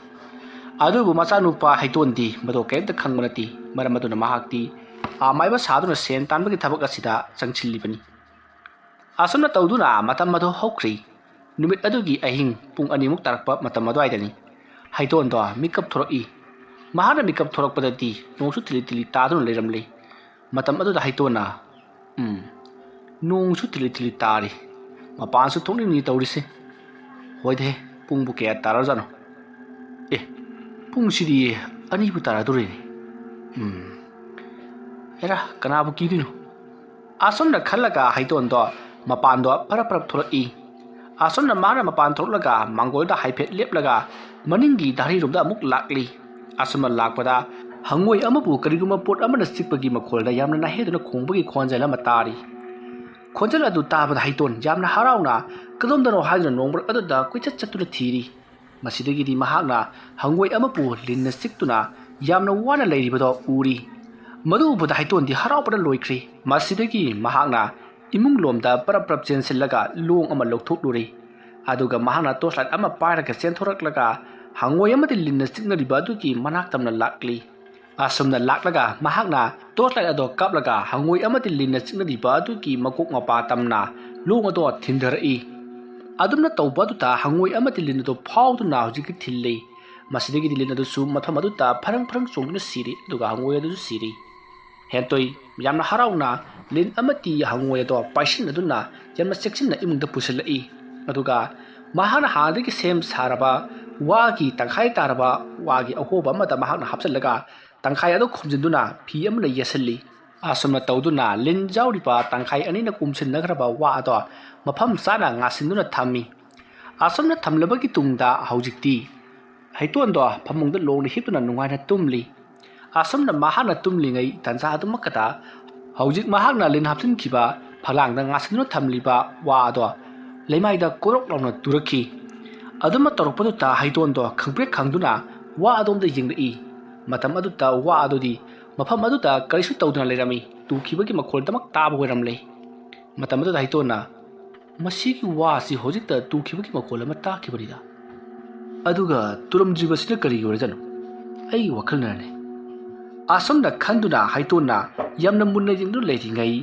ꯑꯗꯨꯕꯨ ꯃꯆꯥꯅꯨꯄꯥ ꯍꯩꯇꯣꯟꯗꯤ ꯃꯗꯣ ꯀꯔꯤꯝꯇ ꯈꯪꯕ ꯅꯠꯇꯦ ꯃꯔꯝ ꯑꯗꯨꯅ ꯃꯍꯥꯛꯇꯤ ꯑꯃꯥꯏꯕ ꯁꯥꯗꯨꯅ ꯁꯦꯟ ꯇꯥꯟꯕꯒꯤ ꯊꯕꯛ ꯑꯁꯤꯗ ꯆꯪꯁꯤꯜꯂꯤꯕꯅꯤ ꯑꯁꯨꯝꯅ ꯇꯧꯗꯨꯅ ꯃꯇꯝ ꯑꯗꯨ ꯍꯧꯈ꯭ꯔꯤ ꯅꯨꯃꯤꯠ ꯑꯗꯨꯒꯤ ꯑꯍꯤꯡ ꯄꯨꯡ 2 ꯇꯥꯔꯛꯄ ꯃꯇꯝ ꯑꯗꯨꯋꯥꯏꯗꯅꯤ ꯍꯩꯇꯣꯟꯗꯣ ꯃꯤꯀꯞ ꯊꯣꯔꯛꯏ ꯃꯍꯥꯛꯅ ꯃꯤꯀꯞ ꯊꯣꯔꯛꯄꯗꯗꯤ ꯅꯣꯡꯁꯨ ꯊꯤꯂꯤ ꯊꯤꯂꯤ ꯇꯥꯗꯨꯅ ꯂꯩꯔꯝꯂꯤ ꯃꯇꯝ ꯑꯗꯨꯗ ꯍꯩꯇꯣꯟꯅ ꯅꯣꯡꯁꯨ ꯊꯤꯂꯤ ꯊꯤꯂꯤ ꯇꯥꯔꯤ ꯃꯄꯥꯟꯁꯨ ꯊꯣꯛꯅꯤꯡꯉꯤ ꯇꯧꯔꯤꯁꯦ ꯍꯣꯏꯗꯦ ꯄꯨꯡꯕꯨ ꯀꯌꯥ ꯇꯥꯔꯖꯥꯠꯅꯣ ꯄꯨꯡꯁꯤꯗꯤ 2ꯕꯨ ꯇꯥꯔꯗꯣꯔꯤꯅꯤ ꯑꯦꯔꯥ ꯀꯅꯥꯕꯨ ꯀꯤꯗꯣꯏꯅꯣ ꯑꯁꯨꯝꯅ ꯈꯜꯂꯒ ꯍꯩꯇꯣꯟꯗꯣ ꯃꯄꯥꯟꯗꯣ ꯐꯔꯞ ꯊꯣꯛꯂꯛꯏ ꯑꯁꯨꯝꯅ ꯃꯥꯅ ꯃꯄꯥꯟ ꯊꯣꯛꯂꯒ ꯃꯥꯡꯒꯣꯜꯗ ꯍꯥꯏꯐꯦꯠ ꯂꯦꯞꯂꯒ ꯃꯅꯤꯡꯒꯤ ꯗꯥꯔꯤꯔꯣꯝꯗ ꯑꯃꯨꯛ ꯂꯥꯛꯂꯤ ꯑꯁꯨꯝꯅ ꯂꯥꯛꯄꯗ ꯍꯪꯉꯣꯏ ꯑꯃꯕꯨ ꯀꯔꯤꯒꯨꯝꯕ ꯄꯣꯠ ꯑꯃꯅ ꯆꯤꯛꯄꯒꯤ ꯃꯈꯣꯜꯗ ꯌꯥꯝꯅ ꯅꯥꯍꯦꯗꯨꯅ ꯈꯣꯡꯕꯒꯤ ꯈꯣꯟꯖꯦꯜ ꯑꯃ ꯇꯥꯔꯤ ꯈꯣꯟꯖꯦꯜ ꯑꯗꯨ ꯇꯥꯕꯗ ꯍꯩꯇꯣꯟ ꯌꯥꯝꯅ ꯍꯔꯥꯎꯅ ꯀꯗꯣꯝꯗꯅꯣ ꯍꯥꯏꯗꯨꯅ ꯅꯣꯡꯃꯔꯛ ꯑꯗꯨꯗ ꯀꯣꯏꯆꯠ ꯆꯠꯇꯨꯅ ꯊꯤꯔꯤ ꯃꯁꯤꯗꯒꯤꯗꯤ ꯃꯍꯥꯛꯅ ꯍꯪꯉꯣꯏ ꯑꯃꯕꯨ ꯂꯤꯟꯅ ꯆꯤꯛꯇꯨꯅ ꯌꯥꯝꯅ ꯋꯥꯅ ꯂꯩꯔꯤꯕꯗꯣ ꯎꯔꯤ ꯃꯗꯨ ꯎꯕꯗ ꯍꯩꯇꯣꯟꯗꯤ ꯍꯔꯥꯎꯕꯅ ꯂꯣꯏꯈ꯭ꯔꯤ ꯃꯁꯤꯗꯒꯤ ꯃꯍꯥꯛꯅ ꯏꯃꯨꯡ ꯂꯣꯝꯗ ꯄꯔꯞ ꯆꯦꯟꯁꯤꯜꯂꯒ ꯂꯣꯡ ꯑꯃ ꯂꯧꯊꯣꯛꯂꯨꯔꯤ ꯑꯗꯨꯒ ꯃꯍꯥꯛꯅ ꯇꯣꯔꯆꯂꯥꯏꯠ ꯑꯃ ꯄꯥꯏꯔꯒ ꯆꯦꯟꯊꯣꯔꯛꯂꯒ ꯍꯪꯉꯣꯏ ꯑꯃꯗꯤ ꯂꯤꯟꯅ ꯆꯤꯛꯅꯔꯤꯕ ꯑꯗꯨꯒꯤ ꯃꯅꯥꯛ ꯇꯝꯅ ꯂꯥꯛꯂꯤ ꯑꯁꯨꯝꯅ ꯂꯥꯛꯂꯒ ꯃꯍꯥꯛꯅ ꯇꯣꯔꯆꯂꯥꯏꯠ ꯑꯗꯣ ꯀꯥꯞꯂꯒ ꯍꯪꯉꯣꯏ ꯑꯃꯗꯤ ꯂꯤꯟꯅ ꯆꯤꯛꯅꯔꯤꯕ ꯑꯗꯨꯒꯤ ꯃꯀꯣꯛ ꯃꯄꯥ ꯇꯝꯅ ꯂꯣꯡ ꯑꯗꯣ ꯊꯤꯟꯊꯔꯛꯏ ꯑꯗꯨꯝꯅ ꯇꯧꯕ ꯑꯗꯨꯗ ꯍꯪꯉꯣꯏ ꯑꯃꯗꯤ ꯂꯤꯟ ꯑꯗꯨ ꯐꯥꯎꯗꯨꯅ ꯍꯧꯖꯤꯛꯀꯤ ꯊꯤꯜꯂꯤ ꯃꯁꯤꯗꯒꯤꯗꯤ ꯂꯤꯟ ꯑꯗꯨꯁꯨ ꯃꯐꯝ ꯑꯗꯨꯗ ꯐꯔꯪ ꯆꯣꯡꯗꯨꯅ ꯁꯤꯔꯤ ꯑꯗꯨꯒ ꯍꯪꯉꯣꯏ ꯑꯗꯨꯁꯨ ꯁꯤꯔꯤ ꯍꯦꯟꯇꯣꯏ ꯌꯥꯝꯅ ꯍꯔꯥꯎꯅ ꯂꯤꯟ ꯑꯃꯗꯤ ꯍꯪꯉꯣꯏ ꯑꯗꯣ ꯄꯥꯏꯁꯤꯟꯅꯗꯨꯅ ꯌꯥꯝꯅ ꯆꯦꯛꯁꯤꯟꯅ ꯏꯃꯨꯡꯗ ꯄꯨꯁꯤꯜꯂꯛꯏ ꯑꯗꯨꯒ ꯃꯍꯥꯛꯅ ꯍꯥꯟꯅꯗꯒꯤ ꯁꯦꯝ ꯁꯥꯔꯕ ꯋꯥꯒꯤ ꯇꯪꯈꯥꯏ ꯇꯥꯔꯕ ꯋꯥꯒꯤ ꯑꯍꯣꯕ ꯑꯃꯗ ꯃꯍꯥꯛꯅ ꯍꯥꯞꯆꯤꯜꯂꯒ ꯇꯪꯈꯥꯏ ꯑꯗꯨ ꯈꯨꯝꯖꯤꯟꯗꯨꯅ ꯐꯤ ꯑꯃꯅ ꯌꯦꯠꯁꯤꯜꯂꯤ ꯑꯁꯨꯝꯅ ꯇꯧꯗꯨꯅ ꯂꯤꯟ ꯌꯥꯎꯔꯤꯕ ꯇꯪꯈꯥꯏ 2ꯅ ꯀꯨꯝꯁꯤꯟꯅꯈ꯭ꯔꯕ ꯋꯥ ꯑꯗꯣ ꯃꯐꯝ ꯆꯥꯅ ꯉꯥꯁꯤꯟꯗꯨꯅ ꯊꯝꯃꯤ ꯑꯁꯨꯝꯅ ꯊꯝꯂꯕꯒꯤ ꯇꯨꯡꯗ ꯍꯧꯖꯤꯛꯇꯤ ꯍꯩꯇꯣꯟꯗꯣ ꯐꯃꯨꯡꯗ ꯂꯣꯡꯅ ꯍꯤꯞꯇꯨꯅ ꯅꯨꯡꯉꯥꯏꯅ ꯇꯨꯝꯂꯤ ꯑꯁꯨꯝꯅ ꯃꯍꯥꯛꯅ ꯇꯨꯝꯂꯤꯉꯩ ꯇꯥꯟꯖꯥ ꯑꯗꯨꯃꯛꯇ ꯍꯧꯖꯤꯛ ꯃꯍꯥꯛꯅ ꯂꯤꯟ ꯍꯥꯞꯆꯤꯟꯈꯤꯕ ꯐꯂꯥꯡꯗ ꯉꯥꯁꯤꯟꯗꯨꯅ ꯊꯝꯂꯤꯕ ꯋꯥ ꯑꯗꯣ ꯂꯩꯃꯥꯏꯗ ꯀꯣꯔꯣꯛ ꯂꯥꯎꯅ ꯇꯨꯔꯛꯈꯤ ꯑꯗꯨꯝꯅ ꯇꯧꯔꯛꯄꯗꯨꯗ ꯍꯩꯇꯣꯟꯗꯣ ꯈꯪꯄ꯭ꯔꯦꯛ ꯈꯪꯗꯨꯅ ꯋꯥ ꯑꯗꯣꯝꯗ ꯌꯦꯡꯂꯛꯏ ꯃꯇꯝ ꯑꯗꯨꯗ ꯋꯥ ꯑꯗꯨꯗꯤ ꯃꯐꯝ ꯑꯗꯨꯗ ꯀꯔꯤꯁꯨ ꯇꯧꯗꯨꯅ ꯂꯩꯔꯝꯃꯤ ꯇꯨꯈꯤꯕꯒꯤ ꯃꯈꯣꯜꯗꯃꯛ ꯇꯥꯕ ꯑꯣꯏꯔꯝꯂꯦ ꯃꯇꯝ ꯑꯗꯨꯗ ꯍꯩꯇꯣꯟꯅ ꯃꯁꯤꯒꯤ ꯋꯥ ꯑꯁꯤ ꯍꯧꯖꯤꯛꯇ ꯇꯨꯈꯤꯕꯒꯤ ꯃꯈꯣꯜ ꯑꯃ ꯇꯥꯈꯤꯕꯅꯤꯗ ꯑꯗꯨꯒ ꯇꯨꯔꯝꯗ꯭ꯔꯤꯕꯁꯤꯅ ꯀꯔꯤꯒꯤ ꯑꯣꯏꯔꯖꯥꯠꯅꯣ ꯑꯩꯒꯤ ꯋꯥꯈꯜꯅꯅꯦ ꯑꯁꯨꯝꯅ ꯈꯟꯗꯨꯅ ꯍꯩꯇꯣꯟꯅ ꯌꯥꯝꯅ ꯃꯨꯟꯅ ꯌꯦꯡꯗꯨꯅ ꯂꯩꯔꯤꯉꯩ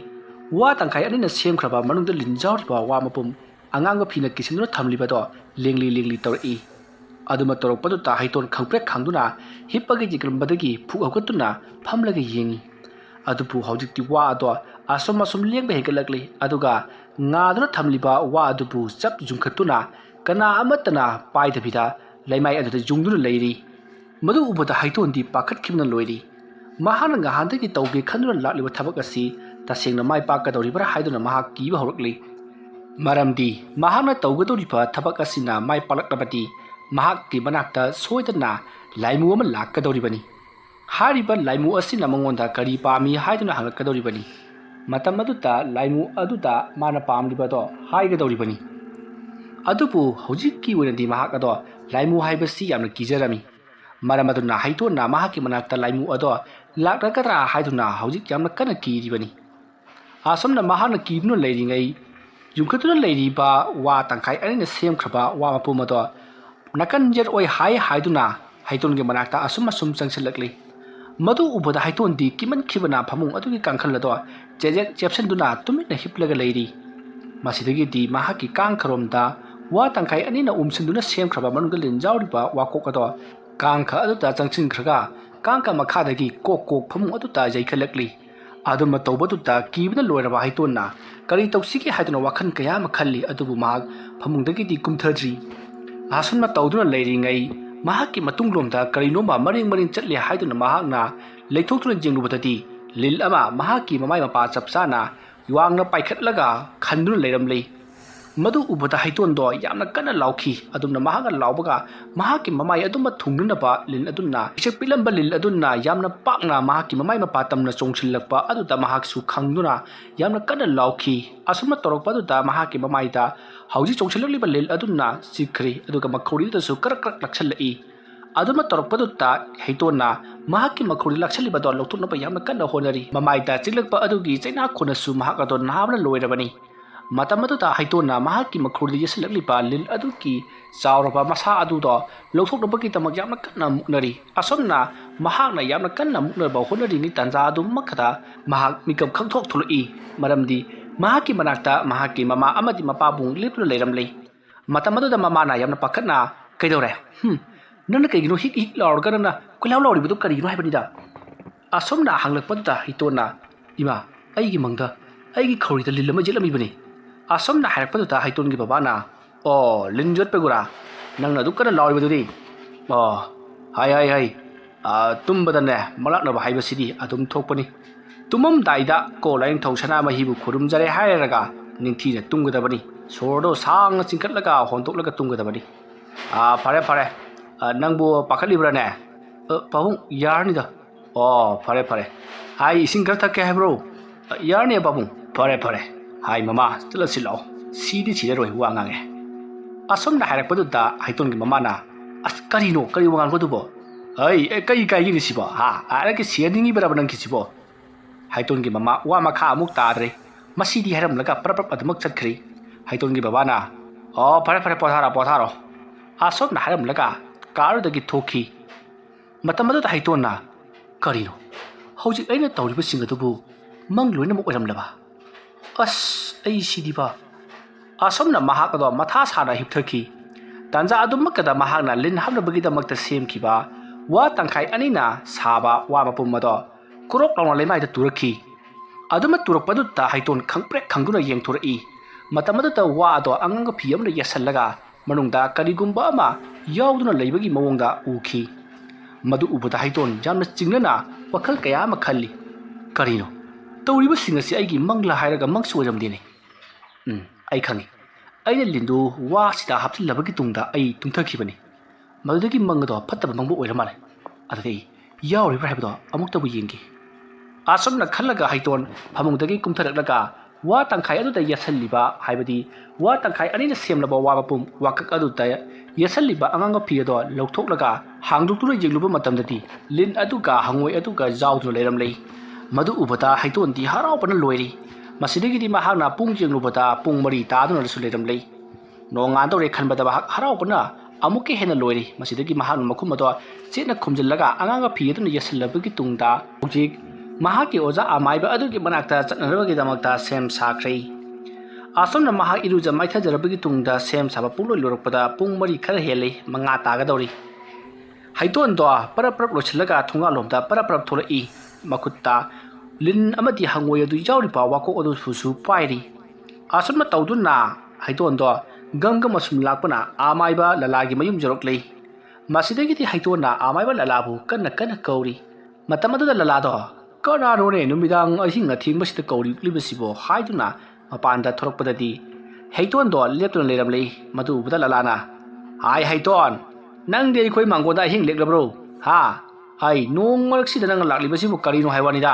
ꯋꯥ ꯇꯪꯈꯥꯏ 2ꯅ ꯁꯦꯝꯈ꯭ꯔꯕ ꯃꯅꯨꯡꯗ ꯂꯤꯟ ꯌꯥꯎꯔꯤꯕ ꯋꯥ ꯃꯄꯨꯝ ꯑꯉꯥꯡꯕ ꯐꯤꯅ ꯀꯤꯁꯤꯟꯗꯨꯅ ꯊꯝꯂꯤꯕꯗꯣ ꯂꯦꯡꯂꯤ ꯇꯧꯔꯛꯏ ꯑꯗꯨꯃ ꯇꯧꯔꯛꯄꯗꯨꯗ ꯍꯩꯇꯣꯟ ꯈꯪꯄ꯭ꯔꯦꯛ ꯈꯪꯗꯨꯅ ꯍꯤꯞꯄꯒ ꯌꯦꯡꯂꯝꯕꯗꯒꯤ ꯐꯨꯛ ꯍꯧꯒꯠꯇꯨꯅ ꯐꯝꯂꯒ ꯌꯦꯡꯉꯤ ꯑꯗꯨꯕꯨ ꯍꯧꯖꯤꯛꯇꯤ ꯋꯥ ꯑꯗꯣ ꯑꯁꯨꯝ ꯂꯦꯡꯕ ꯍꯦꯟꯒꯠꯂꯛꯂꯤ ꯑꯗꯨꯒ ꯉꯥꯗꯨꯅ ꯊꯝꯂꯤꯕ ꯋꯥ ꯑꯗꯨꯕꯨ ꯆꯞ ꯌꯨꯡꯈꯠꯇꯨꯅ ꯀꯅꯥ ꯑꯃꯠꯇꯅ ꯄꯥꯏꯗꯕꯤꯗ ꯂꯩꯃꯥꯏ ꯑꯗꯨꯗ ꯌꯨꯡꯗꯨꯅ ꯂꯩꯔꯤ ꯃꯗꯨ ꯎꯕꯗ ꯍꯩꯇꯣꯟꯗꯤ ꯄꯥꯈꯠꯈꯤꯕꯅ ꯂꯣꯏꯔꯤ ꯃꯍꯥꯛꯅ ꯉꯍꯥꯟꯗꯒꯤ ꯇꯧꯒꯦ ꯈꯟꯗꯨꯅ ꯂꯥꯛꯂꯤꯕ ꯊꯕꯛ ꯑꯁꯤ ꯇꯁꯦꯡꯅ ꯃꯥꯏ ꯄꯥꯛꯀꯗꯧꯔꯤꯕ꯭ꯔꯥ ꯍꯥꯏꯗꯨꯅ ꯃꯍꯥꯛ ꯀꯤꯕ ꯍꯧꯔꯛꯂꯤ ꯃꯔꯝꯗꯤ ꯃꯍꯥꯛꯅ ꯇꯧꯒꯗꯧꯔꯤꯕ ꯊꯕꯛ ꯑꯁꯤꯅ ꯃꯥꯏ ꯄꯥꯛꯂꯛꯂꯕꯗꯤ ꯃꯍꯥꯛꯀꯤ ꯃꯅꯥꯛꯇ ꯁꯣꯏꯗꯅ ꯂꯥꯏꯃꯨ ꯑꯃ ꯂꯥꯛꯀꯗꯧꯔꯤꯕꯅꯤ꯫ ꯍꯥꯏꯔꯤꯕ ꯂꯥꯏꯃꯨ ꯑꯁꯤꯅ ꯃꯉꯣꯟꯗ ꯀꯔꯤ ꯄꯥꯝꯃꯤ ꯍꯥꯏꯗꯨꯅ ꯍꯪꯂꯛꯀꯗꯧꯔꯤꯕꯅꯤ꯫ ꯃꯇꯝ ꯑꯗꯨꯗ ꯂꯥꯏꯃꯨ ꯑꯗꯨꯗ ꯃꯥꯅ ꯄꯥꯝꯂꯤꯕꯗꯣ ꯍꯥꯏꯒꯗꯧꯔꯤꯕꯅꯤ꯫ ꯑꯗꯨꯕꯨ ꯍꯧꯖꯤꯛꯀꯤ ꯑꯣꯏꯅꯗꯤ ꯃꯍꯥꯛ ꯑꯗꯣ ꯂꯥꯏꯃꯨ ꯍꯥꯏꯕꯁꯤ ꯌꯥꯝꯅ ꯀꯤꯖꯔꯝꯃꯤ꯫ ꯃꯔꯝ ꯑꯗꯨꯅ ꯍꯩꯇꯣꯟꯅ ꯃꯍꯥꯛꯀꯤ ꯃꯅꯥꯛꯇ ꯂꯥꯏꯃꯨ ꯑꯗꯣ ꯂꯥꯛꯂꯒꯗ꯭ꯔꯥ ꯍꯥꯏꯗꯨꯅ ꯍꯧꯖꯤꯛ ꯌꯥꯝꯅ ꯀꯟꯅ ꯀꯤꯔꯤꯕꯅꯤ꯫ ꯑꯁꯨꯝꯅ ꯃꯍꯥꯛꯅ ꯀꯤꯗꯨꯅ ꯂꯩꯔꯤꯉꯩ ꯌꯨꯝꯈꯠꯇꯨꯅ ꯂꯩꯔꯤꯕ ꯋꯥ ꯇꯪꯈꯥꯏ ꯑꯅꯤꯅ ꯁꯦꯝꯈ꯭ꯔꯕ ꯋꯥ ꯃꯄꯨꯝ ꯑꯗꯣ ꯅꯥꯀꯟ ꯌꯦꯠ ꯑꯣꯏ ꯍꯥꯏꯗꯨꯅ ꯍꯩꯇꯣꯟꯒꯤ ꯃꯅꯥꯛꯇ ꯑꯁꯨꯝ ꯆꯪꯁꯤꯜꯂꯛꯂꯤ꯫ ꯃꯗꯨ ꯎꯕꯗ ꯍꯩꯇꯣꯟꯗꯤ ꯀꯤꯃꯟꯈꯤꯕꯅ ꯐꯃꯨꯡ ꯑꯗꯨꯒꯤ ꯀꯥꯡꯈꯜ ꯑꯗꯣ ꯆꯦꯖꯦꯠ ꯆꯦꯞꯁꯤꯟꯗꯨꯅ ꯇꯨꯃꯤꯟꯅ ꯍꯤꯞꯂꯒ ꯂꯩꯔꯤ꯫ ꯃꯁꯤꯗꯒꯤꯗꯤ ꯃꯍꯥꯛꯀꯤ ꯀꯥꯡꯈꯔꯣꯝꯗ ꯋꯥ ꯇꯪꯈꯥꯏ ꯑꯅꯤꯅ ꯎꯝꯁꯤꯟꯗꯨꯅ ꯁꯦꯝꯈ꯭ꯔꯕ ꯃꯅꯨꯡꯗ ꯂꯤꯟꯖꯥꯎꯔꯤꯕ ꯋꯥꯀꯣꯛ ꯑꯗꯣ ꯀꯥꯡꯈ ꯑꯗꯨꯗ ꯆꯪꯁꯤꯟꯈ꯭ꯔꯒ ꯀꯥꯡꯈ ꯃꯈꯥꯗꯒꯤ ꯀꯣꯛ ꯐꯃꯨꯡ ꯑꯗꯨꯗ ꯌꯩꯈꯠꯂꯛꯂꯤ꯫ ꯑꯗꯨꯝꯕ ꯇꯧꯕꯗꯨꯗ ꯀꯤꯕꯅ ꯂꯣꯏꯔꯕ ꯍꯩꯇꯣꯟꯅ ꯀꯔꯤ ꯇꯧꯁꯤꯒꯦ ꯍꯥꯏꯗꯨꯅ ꯋꯥꯈꯜ ꯀꯌꯥ ꯑꯃ ꯈꯜꯂꯤ꯫ ꯑꯗꯨꯕꯨ ꯃꯍꯥꯛ ꯐꯃꯨꯡꯗꯒꯤꯗꯤ ꯀꯨꯝꯊꯗ꯭ꯔꯤ꯫ ꯑꯁꯨꯝꯅ ꯇꯧꯗꯨꯅ ꯂꯩꯔꯤꯉꯩ ꯃꯍꯥꯛꯀꯤ ꯃꯇꯨꯡꯂꯣꯝꯗ ꯀꯔꯤꯅꯣꯝꯃ ꯃꯔꯤꯡ ꯆꯠꯂꯤ ꯍꯥꯏꯗꯨꯅ ꯃꯍꯥꯛꯅ ꯂꯩꯊꯣꯛꯇꯨꯅ ꯌꯦꯡꯂꯨꯕꯗꯗꯤ ꯂꯤꯟ ꯑꯃ ꯃꯍꯥꯛꯀꯤ ꯃꯃꯥꯏ ꯃꯄꯥ ꯆꯞ ꯆꯥꯅ ꯋꯥꯡꯅ ꯄꯥꯏꯈꯠꯂꯒ ꯈꯟꯗꯨꯅ ꯂꯩꯔꯝꯂꯤ꯫ ꯃꯗꯨ ꯎꯕꯗ ꯍꯩꯇꯣꯟꯗꯣ ꯌꯥꯝꯅ ꯀꯟꯅ ꯂꯥꯎꯈꯤ꯫ ꯑꯗꯨꯝꯅ ꯃꯍꯥꯛꯅ ꯂꯥꯎꯕꯒ ꯃꯍꯥꯛꯀꯤ ꯃꯃꯥꯏ ꯑꯗꯨꯝꯕ ꯊꯨꯡꯅꯅꯕ ꯂꯤꯟ ꯑꯗꯨꯅ ꯄꯤꯁꯛ ꯄꯤꯛꯂꯝꯕ ꯂꯤꯟ ꯑꯗꯨꯅ ꯌꯥꯝꯅ ꯄꯥꯛꯅ ꯃꯍꯥꯛꯀꯤ ꯃꯃꯥꯏ ꯃꯄꯥ ꯇꯝꯅ ꯆꯣꯡꯁꯤꯜꯂꯛꯄ ꯑꯗꯨꯗ ꯃꯍꯥꯛꯁꯨ ꯈꯪꯗꯨꯅ ꯌꯥꯝꯅ ꯀꯟꯅ ꯂꯥꯎꯈꯤ꯫ ꯑꯁꯨꯝꯅ ꯇꯧꯔꯛꯄ ꯑꯗꯨꯗ ꯃꯍꯥꯛꯀꯤ ꯃꯃꯥꯏꯗ ꯍꯧꯖꯤꯛ ꯆꯣꯡꯁꯤꯜꯂꯛꯂꯤꯕ ꯂꯤꯟ ꯑꯗꯨꯅ ꯆꯤꯛꯈ꯭ꯔꯤ꯫ ꯑꯗꯨꯒ ꯃꯈꯧꯔꯤꯗꯨꯗꯁꯨ ꯀꯔꯛ ꯂꯥꯛꯁꯜꯂꯛꯏ꯫ ꯑꯗꯨꯝꯅ ꯇꯧꯔꯛꯄꯗꯨꯗ ꯍꯩꯇꯣꯟꯅ ꯃꯍꯥꯛꯀꯤ ꯃꯈꯧꯔꯤ ꯂꯥꯛꯁꯜꯂꯤꯕꯗꯣ ꯂꯧꯊꯣꯛꯅꯕ ꯌꯥꯝꯅ ꯀꯟꯅ ꯍꯣꯠꯅꯔꯤ꯫ ꯃꯃꯥꯏꯗ ꯆꯤꯛꯂꯛꯄ ꯑꯗꯨꯒꯤ ꯆꯩꯅꯥꯈꯣꯟꯅꯁꯨ ꯃꯍꯥꯛ ꯑꯗꯣ ꯅꯥꯕꯅ ꯂꯣꯏꯔꯕꯅꯤ꯫ ꯃꯇꯝ ꯑꯗꯨꯗ ꯍꯩꯇꯣꯟꯅ ꯃꯍꯥꯛꯀꯤ ꯃꯈꯧꯔꯤꯗ ꯌꯦꯠꯁꯤꯜꯂꯛꯂꯤꯕ ꯂꯤꯟ ꯑꯗꯨꯒꯤ ꯆꯥꯎꯔꯕ ꯃꯁꯥ ꯑꯗꯨꯗꯣ ꯂꯧꯊꯣꯛꯅꯕꯒꯤꯗꯃꯛ ꯌꯥꯝꯅ ꯀꯟꯅ ꯃꯨꯛꯅꯔꯤ꯫ ꯑꯁꯨꯝꯅ ꯃꯍꯥꯛꯅ ꯌꯥꯝꯅ ꯀꯟꯅ ꯃꯨꯛꯅꯕ ꯍꯣꯠꯅꯔꯤꯉꯩ ꯇꯥꯟꯖꯥ ꯑꯗꯨꯃꯛꯇ ꯃꯍꯥꯛ ꯃꯤꯀꯞ ꯈꯪꯊꯣꯛ ꯊꯣꯛꯂꯛꯏ꯫ ꯃꯔꯝꯗꯤ ꯃꯍꯥꯛꯀꯤ ꯃꯅꯥꯛꯇ ꯃꯍꯥꯛꯀꯤ ꯃꯃꯥ ꯑꯃꯗꯤ ꯃꯄꯥꯕꯨꯡ ꯂꯦꯞꯇꯨꯅ ꯂꯩꯔꯝꯂꯤ꯫ ꯃꯇꯝ ꯑꯗꯨꯗ ꯃꯃꯥꯅ ꯌꯥꯝꯅ ꯄꯥꯈꯠꯅ "ꯀꯩꯗꯧꯔꯦ? ꯅꯪꯅ ꯀꯩꯒꯤꯅꯣ ꯍꯤꯛ ꯂꯥꯎꯔꯒ ꯅꯪꯅ ꯀꯣꯏꯂꯥꯎ ꯂꯥꯎꯔꯤꯕꯗꯨ ꯀꯔꯤꯒꯤꯅꯣ ꯍꯥꯏꯕꯅꯤꯗ?" ꯑꯁꯨꯝꯅ ꯍꯪꯂꯛꯄꯗꯨꯗ ꯍꯩꯇꯣꯟꯅ "ꯏꯃꯥ, ꯑꯩꯒꯤ ꯃꯪꯗ ꯑꯩꯒꯤ ꯈꯧꯔꯤꯗ ꯂꯤꯟ ꯑꯃ ꯌꯦꯠꯂꯝꯃꯤꯕꯅꯤ." ꯑꯁꯨꯝꯅ ꯍꯥꯏꯔꯛꯄꯗꯨꯗ ꯍꯩꯇꯣꯟꯒꯤ ꯕꯕꯥꯅ "ꯑꯣ, ꯂꯤꯟ ꯌꯣꯠꯄꯒꯨꯔꯥ? ꯅꯪꯅ ꯑꯗꯨꯛ ꯀꯟꯅ ꯂꯥꯎꯔꯤꯕꯗꯨꯗꯤ? ꯑꯣ, ꯍꯩ ꯇꯨꯝꯕꯗꯅꯦ ꯃꯪꯂꯥꯛꯅꯕ ꯍꯥꯏꯕꯁꯤꯗꯤ ꯑꯗꯨꯝ ꯊꯣꯛꯄꯅꯤ꯫ ꯇꯨꯝꯃꯝꯗꯥꯏꯗ ꯀꯣ ꯂꯥꯏꯅꯤꯡꯊꯧ ꯁꯅꯥꯃꯍꯤꯕꯨ ꯈꯨꯔꯨꯝꯖꯔꯦ ꯍꯥꯏꯔꯒ ꯅꯤꯡꯊꯤꯅ ꯇꯨꯝꯒꯗꯕꯅꯤ꯫ ꯁꯣꯔꯗꯣ ꯁꯥꯡꯅ ꯆꯤꯡꯈꯠꯂꯒ ꯍꯣꯟꯗꯣꯛꯂꯒ ꯇꯨꯝꯒꯗꯕꯅꯤ꯫ ꯐꯔꯦ, ꯅꯪꯕꯨ ꯄꯥꯈꯠꯂꯤꯕ꯭ꯔꯥꯅꯦ? ꯄꯥꯕꯨꯡ, ꯌꯥꯔꯅꯤꯗ." "ꯑꯣ, ꯐꯔꯦ. ꯍꯥꯏ, ꯏꯁꯤꯡ ꯈꯔ ꯊꯛꯀꯦ ꯍꯥꯏꯕ꯭ꯔꯣ?" "ꯌꯥꯔꯅꯤ ꯄꯥꯕꯨꯡ." "ꯐꯔꯦ. ꯍꯥꯏ ꯃꯃꯥ, ꯆꯠꯂꯁꯤ ꯂꯥꯛꯑꯣ꯫ ꯁꯤꯗꯤ ꯁꯤꯔꯔꯣꯏ ꯋꯥ ꯉꯥꯡꯉꯦ." ꯑꯁꯨꯝꯅ ꯍꯥꯏꯔꯛꯄꯗꯨꯗ ꯍꯩꯇꯣꯟꯒꯤ ꯃꯃꯥꯅ "ꯑꯁ, ꯀꯔꯤꯅꯣ? ꯀꯔꯤ ꯋꯥ ꯉꯥꯡꯕꯗꯨꯕꯣ? ꯀꯔꯤ ꯀꯥꯏꯒꯤꯅꯤ ꯁꯤꯕꯣ? ꯍꯥꯏꯔꯒ ꯁꯤꯔꯅꯤꯡꯉꯤꯕꯔꯕ ꯅꯪꯒꯤꯁꯤꯕꯣ?" ꯍꯩꯇꯣꯟꯒꯤ ꯃꯃꯥ ꯋꯥ ꯃꯈꯥ ꯑꯃꯨꯛ ꯇꯥꯗ꯭ꯔꯦ꯫ ꯃꯁꯤꯗꯤ ꯍꯥꯏꯔꯝꯂꯒ ꯄ꯭ꯔꯞ ꯑꯗꯨꯃꯛ ꯆꯠꯈ꯭ꯔꯤ꯫ ꯍꯩꯇꯣꯟꯒꯤ ꯕꯕꯥꯅ "ꯑꯣ, ꯐꯔꯦ, ꯄꯣꯊꯥꯔꯣ." ꯑꯁꯨꯝꯅ ꯍꯥꯏꯔꯝꯂꯒ ꯀꯥꯔꯗꯒꯤ ꯊꯣꯛꯈꯤ꯫ ꯃꯇꯝ ꯑꯗꯨꯗ ꯍꯩꯇꯣꯟꯅ "ꯀꯔꯤꯅꯣ? ꯍꯧꯖꯤꯛ ꯑꯩꯅ ꯇꯧꯔꯤꯕꯁꯤꯡ ꯑꯗꯨꯕꯨ ꯃꯪ ꯂꯣꯏꯅꯃꯛ ꯑꯣꯏꯔꯝꯂꯕ? ꯑꯁ, ꯑꯩ ꯁꯤꯗꯤꯕ." ꯑꯁꯨꯝꯅ ꯃꯍꯥꯛ ꯑꯗꯣ ꯃꯊꯥ ꯁꯥꯅ ꯍꯤꯞꯊꯈꯤ꯫ ꯇꯥꯟꯖꯥ ꯑꯗꯨꯃꯛꯇꯗ ꯃꯍꯥꯛꯅ ꯂꯤꯟ ꯍꯥꯠꯅꯕꯒꯤꯗꯃꯛꯇ ꯁꯦꯝꯈꯤꯕ ꯋꯥ ꯇꯪꯈꯥꯏ ꯑꯅꯤꯅ ꯁꯥꯕ ꯋꯥ ꯃꯄꯨꯝ ꯑꯗꯣ ꯀꯣꯔꯣꯛ ꯂꯥꯎꯅ ꯂꯩꯃꯥꯏꯗ ꯇꯨꯔꯛꯈꯤ꯫ ꯑꯗꯨꯝꯅ ꯇꯨꯔꯛꯄꯗꯨꯗ ꯍꯩꯇꯣꯟ ꯈꯪꯄ꯭ꯔꯦꯛ ꯈꯪꯗꯨꯅ ꯌꯦꯡꯊꯣꯔꯛꯏ꯫ ꯃꯇꯝ ꯑꯗꯨꯗ ꯋꯥ ꯑꯗꯣ ꯑꯉꯥꯡꯕ ꯐꯤ ꯑꯃꯅ ꯌꯦꯠꯁꯜꯂꯒ ꯃꯅꯨꯡꯗ ꯀꯔꯤꯒꯨꯝꯕ ꯑꯃ ꯌꯥꯎꯗꯨꯅ ꯂꯩꯕꯒꯤ ꯃꯑꯣꯡꯗ ꯎꯈꯤ꯫ ꯃꯗꯨ ꯎꯕꯗ ꯍꯩꯇꯣꯟ ꯌꯥꯝꯅ ꯆꯤꯡꯅꯅ ꯋꯥꯈꯜ ꯀꯌꯥ ꯑꯃ ꯈꯜꯂꯤ꯫ ꯀꯔꯤꯅꯣ? ꯇꯧꯔꯤꯕꯁꯤꯡ ꯑꯁꯤ ꯑꯩꯒꯤ ꯃꯪꯂꯥ ꯍꯥꯏꯔꯒ ꯃꯪꯁꯨ ꯑꯣꯏꯔꯝꯗꯦꯅꯦ꯫ ꯑꯩ ꯈꯪꯉꯤ. ꯑꯩꯅ ꯂꯤꯟꯗꯨ ꯋꯥꯁꯤꯗ ꯍꯥꯞꯆꯤꯜꯂꯕꯒꯤ ꯇꯨꯡꯗ ꯑꯩ ꯇꯨꯝꯊꯈꯤꯕꯅꯤ꯫ ꯃꯗꯨꯗꯒꯤ ꯃꯪ ꯑꯗꯣ ꯐꯠꯇꯕ ꯃꯪꯕ ꯑꯣꯏꯔ ꯃꯥꯜꯂꯦ꯫ ꯑꯗꯨꯗꯤ ꯑꯩ ꯌꯥꯎꯔꯤꯕ꯭ꯔꯥ ꯍꯥꯏꯕꯗꯣ ꯑꯃꯨꯛꯇꯕꯨ ꯌꯦꯡꯒꯦ." ꯑꯁꯨꯝꯅ ꯈꯜꯂꯒ ꯍꯩꯇꯣꯟ ꯐꯃꯨꯡꯗꯒꯤ ꯀꯨꯝꯊꯔꯛꯂꯒ ꯋꯥ ꯇꯪꯈꯥꯏ ꯑꯗꯨꯗ ꯌꯦꯠꯁꯜꯂꯤꯕ, ꯍꯥꯏꯕꯗꯤ ꯋꯥ ꯇꯪꯈꯥꯏ ꯑꯅꯤꯅ ꯁꯦꯝꯂꯕ ꯋꯥ ꯃꯄꯨꯝ ꯋꯥꯀꯛ ꯑꯗꯨꯗ ꯌꯦꯠꯁꯜꯂꯤꯕ ꯑꯉꯥꯡꯕ ꯐꯤ ꯑꯗꯣ ꯂꯧꯊꯣꯛꯂꯒ ꯍꯥꯡꯗꯣꯛꯇꯨꯅ ꯌꯦꯡꯂꯨꯕ ꯃꯇꯝꯗꯗꯤ ꯂꯤꯟ ꯑꯗꯨꯒ ꯍꯪꯉꯣꯏ ꯑꯗꯨꯒ ꯌꯥꯎꯗꯨꯅ ꯂꯩꯔꯝꯂꯦ꯫ ꯃꯗꯨ ꯎꯕꯗ ꯍꯩꯇꯣꯟꯗꯤ ꯍꯔꯥꯎꯕꯅ ꯂꯣꯏꯔꯤ꯫ ꯃꯁꯤꯗꯒꯤꯗꯤ ꯃꯍꯥꯛꯅ ꯄꯨꯡ ꯌꯦꯡꯂꯨꯕꯗ ꯄꯨꯡ 4 ꯇꯥꯗꯨꯅꯁꯨ ꯂꯩꯔꯝꯂꯦ꯫ ꯅꯣꯡꯉꯥꯟꯗꯧꯔꯦ ꯈꯟꯕꯗ ꯃꯍꯥꯛ ꯍꯔꯥꯎꯕꯅ ꯑꯃꯨꯛꯀ ꯍꯦꯟꯅ ꯂꯣꯏꯔꯤ꯫ ꯃꯁꯤꯗꯒꯤ ꯃꯍꯥꯛꯅ ꯃꯈꯨꯝ ꯑꯗꯣ ꯆꯦꯠꯅ ꯈꯨꯝꯖꯤꯜꯂꯒ ꯑꯉꯥꯡꯕ ꯐꯤ ꯑꯗꯨꯅ ꯌꯦꯠꯁꯤꯜꯂꯕꯒꯤ ꯇꯨꯡꯗ ꯍꯧꯖꯤꯛ ꯃꯍꯥꯛꯀꯤ ꯑꯣꯖꯥ ꯑꯃꯥꯏꯕ ꯑꯗꯨꯒꯤ ꯃꯅꯥꯛꯇ ꯆꯠꯅꯅꯕꯒꯤꯗꯃꯛꯇ ꯁꯦꯝ ꯁꯥꯈ꯭ꯔꯦ꯫ ꯑꯁꯨꯝꯅ ꯃꯍꯥꯛ ꯏꯔꯨꯖ ꯃꯥꯏꯊꯖꯔꯕꯒꯤ ꯇꯨꯡꯗ ꯁꯦꯝ ꯁꯥꯕ ꯄꯨꯡꯂꯣꯏ ꯂꯣꯏꯔꯛꯄꯗ ꯄꯨꯡ 4 ꯈꯔ ꯍꯦꯜꯂꯤ, 5 ꯇꯥꯒꯗꯧꯔꯤ꯫ ꯍꯩꯇꯣꯟꯗꯣ ꯄꯔꯞ ꯂꯣꯏꯁꯤꯜꯂꯒ ꯊꯣꯡꯒꯥꯜꯂꯣꯝꯗ ꯄꯔꯞ ꯊꯣꯛꯂꯛꯏ꯫ ꯃꯈꯨꯠꯇ ꯂꯤꯟ ꯑꯃꯗꯤ ꯍꯪꯉꯣꯏ ꯑꯗꯨ ꯌꯥꯎꯔꯤꯕ ꯋꯥꯀꯣꯛ ꯑꯗꯨꯁꯨ ꯄꯥꯏꯔꯤ꯫ ꯑꯁꯨꯝꯅ ꯇꯧꯗꯨꯅ ꯍꯩꯇꯣꯟꯗꯣ ꯒꯝ ꯑꯁꯨꯝ ꯂꯥꯛꯄꯅ ꯑꯃꯥꯏꯕ ꯂꯂꯥꯒꯤ ꯃꯌꯨꯝ ꯌꯧꯔꯛꯂꯦ꯫ ꯃꯁꯤꯗꯒꯤꯗꯤ ꯍꯩꯇꯣꯟꯅ ꯑꯃꯥꯏꯕ ꯂꯂꯥꯕꯨ ꯀꯟꯅ ꯀꯧꯔꯤ꯫ ꯃꯇꯝ ꯑꯗꯨꯗ ꯂꯂꯥꯗꯣ "ꯀꯅꯥꯅꯣꯅꯦ ꯅꯨꯃꯤꯗꯥꯡ ꯑꯍꯤꯡ ꯑꯊꯦꯡꯕꯁꯤꯗ ꯀꯧꯔꯤꯕꯁꯤꯕꯣ?" ꯍꯥꯏꯗꯨꯅ ꯃꯄꯥꯟꯗ ꯊꯣꯔꯛꯄꯗꯗꯤ ꯍꯩꯇꯣꯟꯗꯣ ꯂꯦꯞꯇꯨꯅ ꯂꯩꯔꯝꯂꯤ ꯃꯗꯨ ꯎꯕꯗ ꯂꯂꯥꯅ ꯍꯥꯏ ꯍꯩꯇꯣꯟ ꯅꯪꯗꯤ ꯑꯩꯈꯣꯏ ꯃꯥꯡꯒꯣꯟꯗ ꯑꯍꯤꯡ ꯂꯦꯛꯂꯕ꯭ꯔꯣ ꯍꯥ ꯑꯩ ꯅꯣꯡ ꯃꯔꯛꯁꯤꯗ ꯅꯪꯅ ꯂꯥꯛꯂꯤꯕꯁꯤꯕꯨ ꯀꯔꯤꯅꯣ ꯍꯥꯏꯕꯅꯤꯗ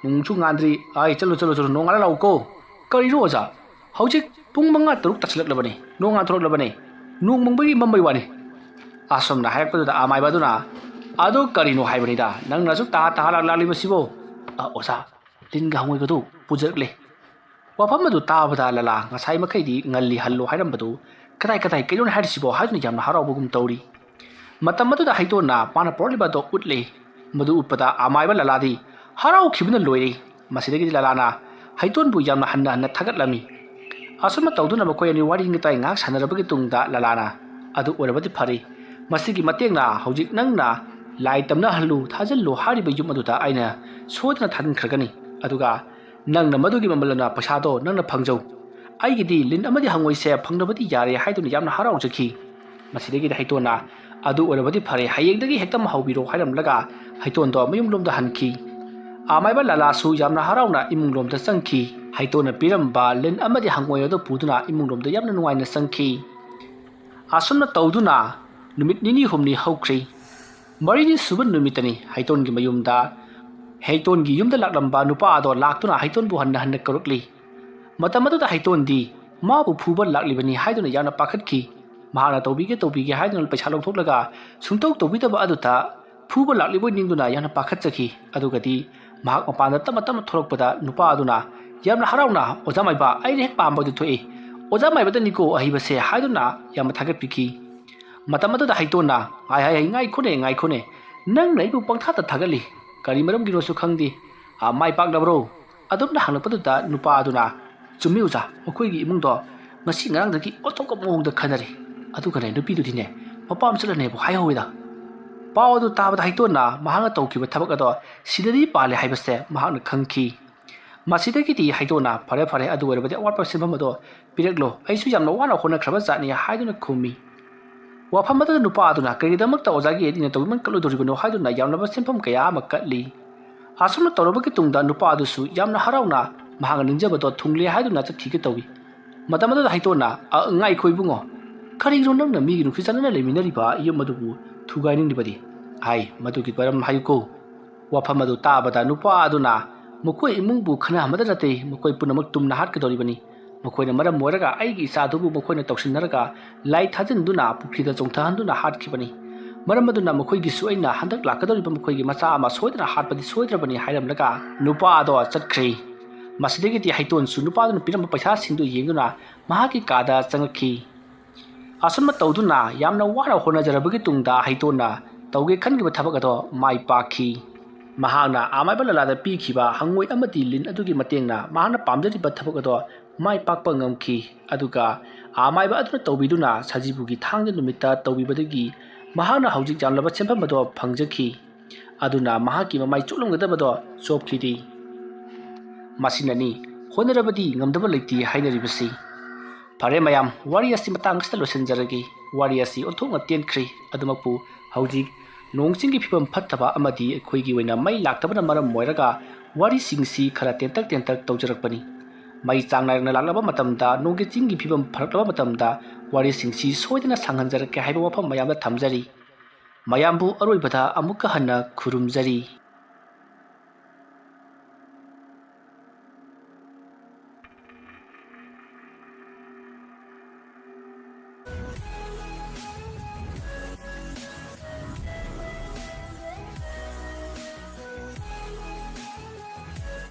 ꯅꯣꯡꯁꯨ ꯉꯥꯟꯗ꯭ꯔꯤ ꯑꯩ ꯆꯠꯂꯣ ꯅꯣꯡ ꯉꯥꯜꯂ ꯂꯥꯛꯎꯀꯣ ꯀꯔꯤꯅꯣ ꯑꯣꯖꯥ ꯍꯧꯖꯤꯛ ꯄꯨꯡ 5-6 ꯇꯥꯁꯤꯜꯂꯛꯂꯕꯅꯤ ꯅꯣꯡ ꯉꯥꯟꯊꯣꯔꯛꯂꯕꯅꯤ ꯅꯣꯡ ꯃꯪꯕꯒꯤ ꯃꯝꯕꯩ ꯋꯥꯅꯤ ꯑꯁꯣꯝꯅ ꯍꯥꯏꯔꯛꯄꯗꯨꯗ ꯑꯃꯥꯏꯕ ꯑꯗꯨꯅ ꯑꯗꯨ ꯀꯔꯤꯅꯣ ꯍꯥꯏꯕꯅꯤꯗ ꯅꯪꯅ ꯑꯁꯨꯛ ꯇꯥ ꯂꯥꯛꯂꯤꯕꯁꯤꯕꯣ ꯑꯣꯖꯥ ꯂꯤꯟꯒ ꯍꯪꯉꯣꯏꯒꯗꯨ ꯄꯨꯖꯔꯛꯂꯦ ꯋꯥꯐꯝ ꯑꯗꯨ ꯇꯥꯕꯗ ꯂꯂꯥ ꯉꯁꯥꯏ ꯃꯈꯩꯗꯤ ꯉꯜꯂꯤ ꯍꯜꯂꯣ ꯍꯥꯏꯔꯝꯕꯗꯨ ꯀꯗꯥꯏ ꯀꯩꯅꯣꯅ ꯍꯥꯏꯔꯤꯁꯤꯕꯣ ꯍꯥꯏꯗꯨꯅ ꯌꯥꯝꯅ ꯍꯔꯥꯎꯕꯒꯨꯝ ꯇꯧꯔꯤ ꯃꯇꯝ ꯑꯗꯨꯗ ꯍꯩꯇꯣꯟꯅ ꯃꯥꯅ ꯄꯣꯔꯛꯂꯤꯕꯗꯣ ꯎꯠꯂꯤ ꯃꯗꯨ ꯎꯠꯄꯗ ꯑꯃꯥꯏꯕ ꯂꯂꯥꯗꯤ ꯍꯔꯥꯎꯈꯤꯕꯅ ꯂꯣꯏꯔꯤ ꯃꯁꯤꯗꯒꯤꯗꯤ ꯂꯂꯥꯅ ꯍꯩꯇꯣꯟꯕꯨ ꯌꯥꯝꯅ ꯍꯟꯅ ꯊꯥꯒꯠꯂꯝꯃꯤ ꯑꯁꯨꯝꯅ ꯇꯧꯗꯨꯅ ꯃꯈꯣꯏ ꯑꯅꯤ ꯋꯥꯔꯤ ꯋꯥꯇꯥꯏ ꯉꯥꯏꯍꯥꯛ ꯁꯥꯟꯅꯔꯕꯒꯤ ꯇꯨꯡꯗ ꯂꯂꯥꯅ ꯑꯗꯨ ꯑꯣꯏꯔꯕꯗꯤ ꯐꯔꯦ ꯃꯁꯤꯒꯤ ꯃꯇꯦꯡꯅ ꯍꯧꯖꯤꯛ ꯅꯪꯅ ꯂꯥꯏ ꯇꯝꯅꯍꯜꯂꯨ ꯊꯥꯖꯤꯜꯂꯨ ꯍꯥꯏꯔꯤꯕ ꯌꯨꯝ ꯑꯗꯨꯗ ꯑꯩꯅ ꯁꯣꯏꯗꯅ ꯊꯥꯖꯤꯟꯈ꯭ꯔꯒꯅꯤ ꯑꯗꯨꯒ ꯅꯪꯅ ꯃꯗꯨꯒꯤ ꯃꯃꯜꯅ ꯄꯩꯁꯥꯗꯣ ꯅꯪꯅ ꯐꯪꯖꯧ ꯑꯩꯒꯤꯗꯤ ꯂꯤꯟ ꯑꯃꯗꯤ ꯍꯪꯉꯣꯏꯁꯦ ꯐꯪꯅꯕꯗꯤ ꯌꯥꯔꯦ ꯍꯥꯏꯗꯨꯅ ꯌꯥꯝꯅ ꯍꯔꯥꯎꯖꯈꯤ ꯃꯁꯤꯗꯒꯤꯗꯤ ꯍꯩꯇꯣꯟꯅ ꯑꯗꯨ ꯑꯣꯏꯔꯕꯗꯤ ꯐꯔꯦ ꯍꯌꯦꯡꯗꯒꯤ ꯍꯦꯛꯇ ꯍꯧꯕꯤꯔꯣ ꯍꯥꯏꯔꯝꯂꯒ ꯍꯩꯇꯣꯟꯗꯣ ꯃꯌꯨꯝꯂꯣꯝꯗ ꯍꯟꯈꯤ ꯑꯃꯥꯏꯕ ꯂꯂꯥꯁꯨ ꯌꯥꯝꯅ ꯍꯔꯥꯎꯅ ꯏꯃꯨꯡꯂꯣꯝꯗ ꯆꯪꯈꯤ ꯍꯩꯇꯣꯟꯅ ꯄꯤꯔꯝꯕ ꯂꯤꯟ ꯑꯃꯗꯤ ꯍꯪꯉꯣꯏ ꯑꯗꯨ ꯄꯨꯗꯨꯅ ꯏꯃꯨꯡꯂꯣꯝꯗ ꯌꯥꯝꯅ ꯅꯨꯡꯉꯥꯏꯅ ꯆꯪꯈꯤ ꯑꯁꯨꯝꯅ ꯇꯧꯗꯨꯅ ꯅꯨꯃꯤꯠ 2-3 ꯍꯧꯈ꯭ꯔꯤ 4ꯅꯤ ꯁꯨꯕ ꯅꯨꯃꯤꯠꯇꯅꯤ ꯍꯩꯇꯣꯟꯒꯤ ꯃꯌꯨꯝꯗ ꯍꯩꯇꯣꯟꯒꯤ ꯌꯨꯝꯗ ꯂꯥꯛꯂꯝꯕ ꯅꯨꯄꯥ ꯑꯗꯣ ꯂꯥꯛꯇꯨꯅ ꯍꯩꯇꯣꯟꯕꯨ ꯍꯟꯅ ꯀꯧꯔꯛꯂꯤ ꯃꯇꯝ ꯑꯗꯨꯗ ꯍꯩꯇꯣꯟꯗꯤ ꯃꯥꯕꯨ ꯐꯨꯕ ꯂꯥꯛꯂꯤꯕꯅꯤ ꯍꯥꯏꯗꯨꯅ ꯌꯥꯝꯅ ꯄꯥꯈꯠꯈꯤ ꯃꯍꯥꯛꯅ ꯇꯧꯕꯤꯒꯦ ꯍꯥꯏꯗꯨꯅ ꯄꯩꯁా ꯂꯧꯊꯣꯛꯂꯒ ꯁꯨꯡꯇꯧ ꯇꯧꯕꯤꯗꯕ ꯑꯗꯨꯗ ꯐꯨꯕ ꯂꯥꯛꯂꯤꯕꯣꯏ ꯅꯤꯡꯗꯨꯅ ꯌꯥꯝꯅ ꯄꯥꯈꯠꯆꯈꯤ ꯑꯗꯨꯒꯗꯤ ꯃꯍꯥꯛ ꯃꯄꯥꯟꯗ ꯇꯞꯅ ꯊꯣꯛꯂꯛꯄꯗ ꯅꯨꯄꯥ ꯑꯗꯨꯅ ꯌꯥꯝꯅ ꯍꯔꯥꯎꯅ ꯑꯣꯖꯥ ꯃꯥꯏꯕ ꯑꯩꯅ ꯍꯦꯛ ꯄꯥꯝꯕꯗꯨ ꯊꯣꯛꯏ ꯑꯣꯖꯥ ꯃꯥꯏꯕꯗꯅꯤꯀꯣ ꯑꯍꯩꯕꯁꯦ ꯍꯥꯏꯗꯨꯅ ꯌꯥꯝꯅ ꯊꯥꯒꯠꯄꯤꯈꯤ ꯃꯇꯝ ꯑꯗꯨꯗ ꯍꯩꯇꯣꯟꯅ ꯉꯥꯏꯈꯣꯅꯦ ꯅꯪꯅ ꯑꯩꯕꯨ ꯄꯪꯊꯥꯗ ꯊꯥꯒꯠꯂꯤ ꯀꯔꯤ ꯃꯔꯝꯒꯤꯅꯣꯁꯨ ꯈꯪꯗꯦ ꯃꯥꯏ ꯄꯥꯛꯂꯕ꯭ꯔꯣ ꯑꯗꯨꯝꯅ ꯍꯪꯂꯛꯄꯗꯨꯗ ꯅꯨꯄꯥ ꯑꯗꯨꯅ ꯆꯨꯝꯃꯤ ꯑꯣꯖꯥ ꯃꯈꯣꯏꯒꯤ ꯏꯃꯨꯡꯗꯣ ꯉꯁꯤ ꯉꯔꯥꯡꯗꯒꯤ ꯑꯣꯟꯊꯣꯛꯄ ꯃꯑꯣꯡꯗ ꯈꯟꯅꯔꯤ ꯑꯗꯨꯒꯅꯦ ꯅꯨꯄꯤꯗꯨꯗꯤꯅꯦ ꯃꯄꯥꯝ ꯆꯠꯂꯅꯦꯕꯨ ꯍꯥꯏꯍꯧꯋꯤꯗ ꯄꯥꯎ ꯑꯗꯨ ꯇꯥꯕꯗ ꯍꯩꯇꯣꯟꯅ ꯃꯍꯥꯛꯅ ꯇꯧꯈꯤꯕ ꯊꯕꯛ ꯑꯗꯣ ꯁꯤꯗꯗꯤ ꯄꯥꯜꯂꯦ ꯍꯥꯏꯕꯁꯦ ꯃꯍꯥꯛꯅ ꯈꯪꯈꯤ ꯃꯁꯤꯗꯒꯤꯗꯤ ꯍꯩꯇꯣꯟꯅ ꯐꯔꯦ ꯑꯗꯨ ꯑꯣꯏꯔꯕꯗꯤ ꯑꯋꯥꯠꯄ ꯁꯦꯟꯐꯝ ꯑꯗꯣ ꯄꯤꯔꯛꯂꯣ ꯑꯩꯁꯨ ꯌꯥꯝꯅ ꯋꯥꯅ ꯍꯣꯠꯅꯈ꯭ꯔꯕ ꯖꯥꯠꯅꯤ ꯍꯥꯏꯗꯨꯅ ꯈꯨꯝꯃꯤ ꯋꯥꯐꯝ ꯑꯗꯨꯗ ꯅꯨꯄꯥ ꯑꯗꯨꯅ ꯀꯔꯤꯒꯤꯗꯃꯛꯇ ꯑꯣꯖꯥꯒꯤ ꯑꯩꯅ ꯇꯧꯕꯤꯃꯟ ꯀꯠꯂꯣꯏꯗꯧꯔꯤꯕꯅꯣ ꯍꯥꯏꯗꯨꯅ ꯌꯥꯝꯂꯕ ꯁꯦꯟꯐꯝ ꯀꯌా ꯑꯃ ꯀꯠꯂꯤ ꯑꯁꯨꯝꯅ ꯇꯧꯔꯕꯒꯤ ꯇꯨꯡꯗ ꯅꯨꯄꯥ ꯑꯗꯨꯁꯨ ꯌꯥꯝꯅ ꯍꯔꯥꯎꯅ ꯃꯍꯥꯛꯅ ꯅꯤꯡꯖꯕꯗꯣ ꯊꯨꯡꯂꯦ ꯍꯥꯏꯗꯨꯅ ꯆꯠꯈꯤꯒꯦ ꯇꯧꯏ ꯃꯇꯝ ꯑꯗꯨꯗ ꯍꯩꯇꯣꯟꯅ ꯉꯥꯏꯈꯣ ꯏꯕꯨꯡꯉꯣ ꯀꯔꯤꯒꯤꯅꯣ ꯅꯪꯅ ꯃꯤꯒꯤ ꯅꯨꯡꯁꯤ ꯆꯥꯟꯅꯅ ꯂꯩꯃꯤꯟꯅꯔꯤꯕ ꯌꯨꯝ ꯑꯗꯨꯕꯨ ꯊꯨꯒꯥꯏꯅꯤꯡꯂꯤꯕꯗꯤ ꯍꯥꯏ ꯃꯗꯨꯒꯤ ꯃꯔꯝ ꯍꯥꯏꯌꯨꯀꯣ ꯋꯥꯐꯝ ꯑꯗꯨ ꯇꯥꯕꯗ ꯅꯨꯄꯥ ꯑꯗꯨꯅ ꯃꯈꯣꯏ ꯏꯃꯨꯡꯕꯨ ꯈꯟꯅꯍꯟꯕꯗ ꯅꯠꯇꯦ ꯃꯈꯣꯏ ꯄꯨꯝꯅꯃꯛ ꯇꯨꯝꯅ ꯍꯥꯠꯀꯗꯧꯔꯤꯕꯅꯤ ꯃꯈꯣꯏꯅ ꯃꯔꯝ ꯑꯣꯏꯔꯒ ꯑꯩꯒꯤ ꯏꯆꯥꯗꯨꯕꯨ ꯃꯈꯣꯏꯅ ꯇꯧꯁꯤꯟꯅꯔꯒ ꯂꯥꯏ ꯊꯥꯖꯤꯟꯗꯨꯅ ꯄꯨꯈ꯭ꯔꯤꯗ ꯆꯣꯡꯊꯍꯟꯗꯨꯅ ꯍꯥꯠꯈꯤꯕꯅꯤ ꯃꯔꯝ ꯑꯗꯨꯅ ꯃꯈꯣꯏꯒꯤꯁꯨ ꯑꯩꯅ ꯍꯟꯗꯛ ꯂꯥꯛꯀꯗꯧꯔꯤꯕ ꯃꯈꯣꯏꯒꯤ ꯃꯆꯥ ꯑꯃ ꯁꯣꯏꯗꯅ ꯍꯥꯠꯄꯗꯤ ꯁꯣꯏꯗ꯭ꯔꯕꯅꯤ ꯍꯥꯏꯔꯝꯂꯒ ꯅꯨꯄꯥ ꯑꯗꯣ ꯆꯠꯈ꯭ꯔꯦ ꯃꯁꯤꯗꯒꯤꯗꯤ ꯍꯩꯇꯣꯟꯁꯨ ꯅꯨꯄꯥꯗꯨꯅ ꯄꯤꯔꯝꯕ ꯄꯩꯁꯥꯁꯤꯡꯗꯨ ꯌꯦꯡꯗꯨꯅ ꯃꯍꯥꯛꯀꯤ ꯀꯥꯗ ꯆꯪꯉꯛꯈꯤ ꯑꯁꯨꯝꯅ ꯇꯧꯗꯨꯅ ꯌꯥꯝꯅ ꯋꯥꯅ ꯍꯣꯠꯅꯖꯔꯕꯒꯤ ꯇꯨꯡꯗ ꯍꯩꯇꯣꯟꯅ ꯇꯧꯒꯦ ꯈꯟꯈꯤꯕ ꯊꯕꯛ ꯑꯗꯣ ꯃꯥꯏ ꯄꯥꯛꯈꯤ ꯃꯍꯥꯛꯅ ꯑꯃꯥꯏꯕ ꯂꯂꯥꯗ ꯄꯤꯈꯤꯕ ꯍꯪꯉꯣꯏ ꯑꯃꯗꯤ ꯂꯤꯟ ꯑꯗꯨꯒꯤ ꯃꯇꯦꯡꯅ ꯃꯍꯥꯛꯅ ꯄꯥꯝꯖꯔꯤꯕ ꯊꯕꯛ ꯑꯗꯣ ꯃꯥꯏ ꯄꯥꯛꯄ ꯉꯝꯈꯤ ꯑꯗꯨꯒ ꯑꯃꯥꯏꯕ ꯑꯗꯨꯅ ꯇꯧꯕꯤꯗꯨꯅ ꯁꯖꯤꯕꯨꯒꯤ ꯊꯥꯡꯖ ꯅꯨꯃꯤꯠꯇ ꯇꯧꯕꯤꯕꯗꯒꯤ ꯃꯍꯥꯛꯅ ꯍꯧꯖꯤꯛ ꯌꯥꯝꯂꯕ ꯁꯦꯟꯐꯝ ꯑꯗꯣ ꯐꯪꯖꯈꯤ ꯑꯗꯨꯅ ꯃꯍꯥꯛꯀꯤ ꯃꯃꯥꯏ ꯆꯣꯠꯂꯝꯒꯗꯕꯗꯣ ꯆꯣꯞꯈꯤꯗꯦ ꯃꯁꯤꯅꯅꯤ ꯍꯣꯠꯅꯔꯕꯗꯤ ꯉꯝꯗꯕ ꯂꯩꯇꯦ ꯍꯥꯏꯅꯔꯤꯕꯁꯤ ꯐꯔꯦ ꯃꯌꯥꯝ ꯋꯥꯔꯤ ꯑꯁꯤ ꯃꯇꯥꯡ ꯑꯁꯤꯗ ꯂꯣꯏꯁꯤꯟꯖꯔꯒꯦ ꯋꯥꯔꯤ ꯑꯁꯤ ꯑꯣꯟꯊꯣꯛꯅ ꯇꯦꯟꯈ꯭ꯔꯤ ꯑꯗꯨꯃꯛꯄꯨ ꯍꯧꯖꯤꯛ ꯅꯣꯡ ꯆꯤꯡꯒꯤ ꯐꯤꯕꯝ ꯐꯠꯇꯕ ꯑꯃꯗꯤ ꯑꯩꯈꯣꯏꯒꯤ ꯑꯣꯏꯅ ꯃꯩ ꯂꯥꯛꯇꯕꯅ ꯃꯔꯝ ꯑꯣꯏꯔꯒ ꯋꯥꯔꯤꯁꯤꯡꯁꯤ ꯈꯔ ꯇꯦꯟꯇꯛ ꯇꯧꯖꯔꯛꯄꯅꯤ ꯃꯩ ꯆꯥꯡ ꯅꯥꯏꯅ ꯂꯥꯛꯂꯕ ꯃꯇꯝꯗ ꯅꯣꯡꯒꯤ ꯆꯤꯡꯒꯤ ꯐꯤꯕꯝ ꯐꯔꯛꯂꯕ ꯃꯇꯝꯗ ꯋꯥꯔꯤꯁꯤꯡꯁꯤ ꯁꯣꯏꯗꯅ ꯁꯥꯡꯍꯟꯖꯔꯛꯀꯦ ꯍꯥꯏꯕ ꯋꯥꯐꯝ ꯃꯌꯥꯝꯗ ꯊꯝꯖꯔꯤ ꯃꯌꯥꯝꯕꯨ ꯑꯔꯣꯏꯕꯗ ꯑꯃꯨꯛꯀ ꯍꯟꯅ ꯈꯨꯔꯨꯝꯖꯔꯤ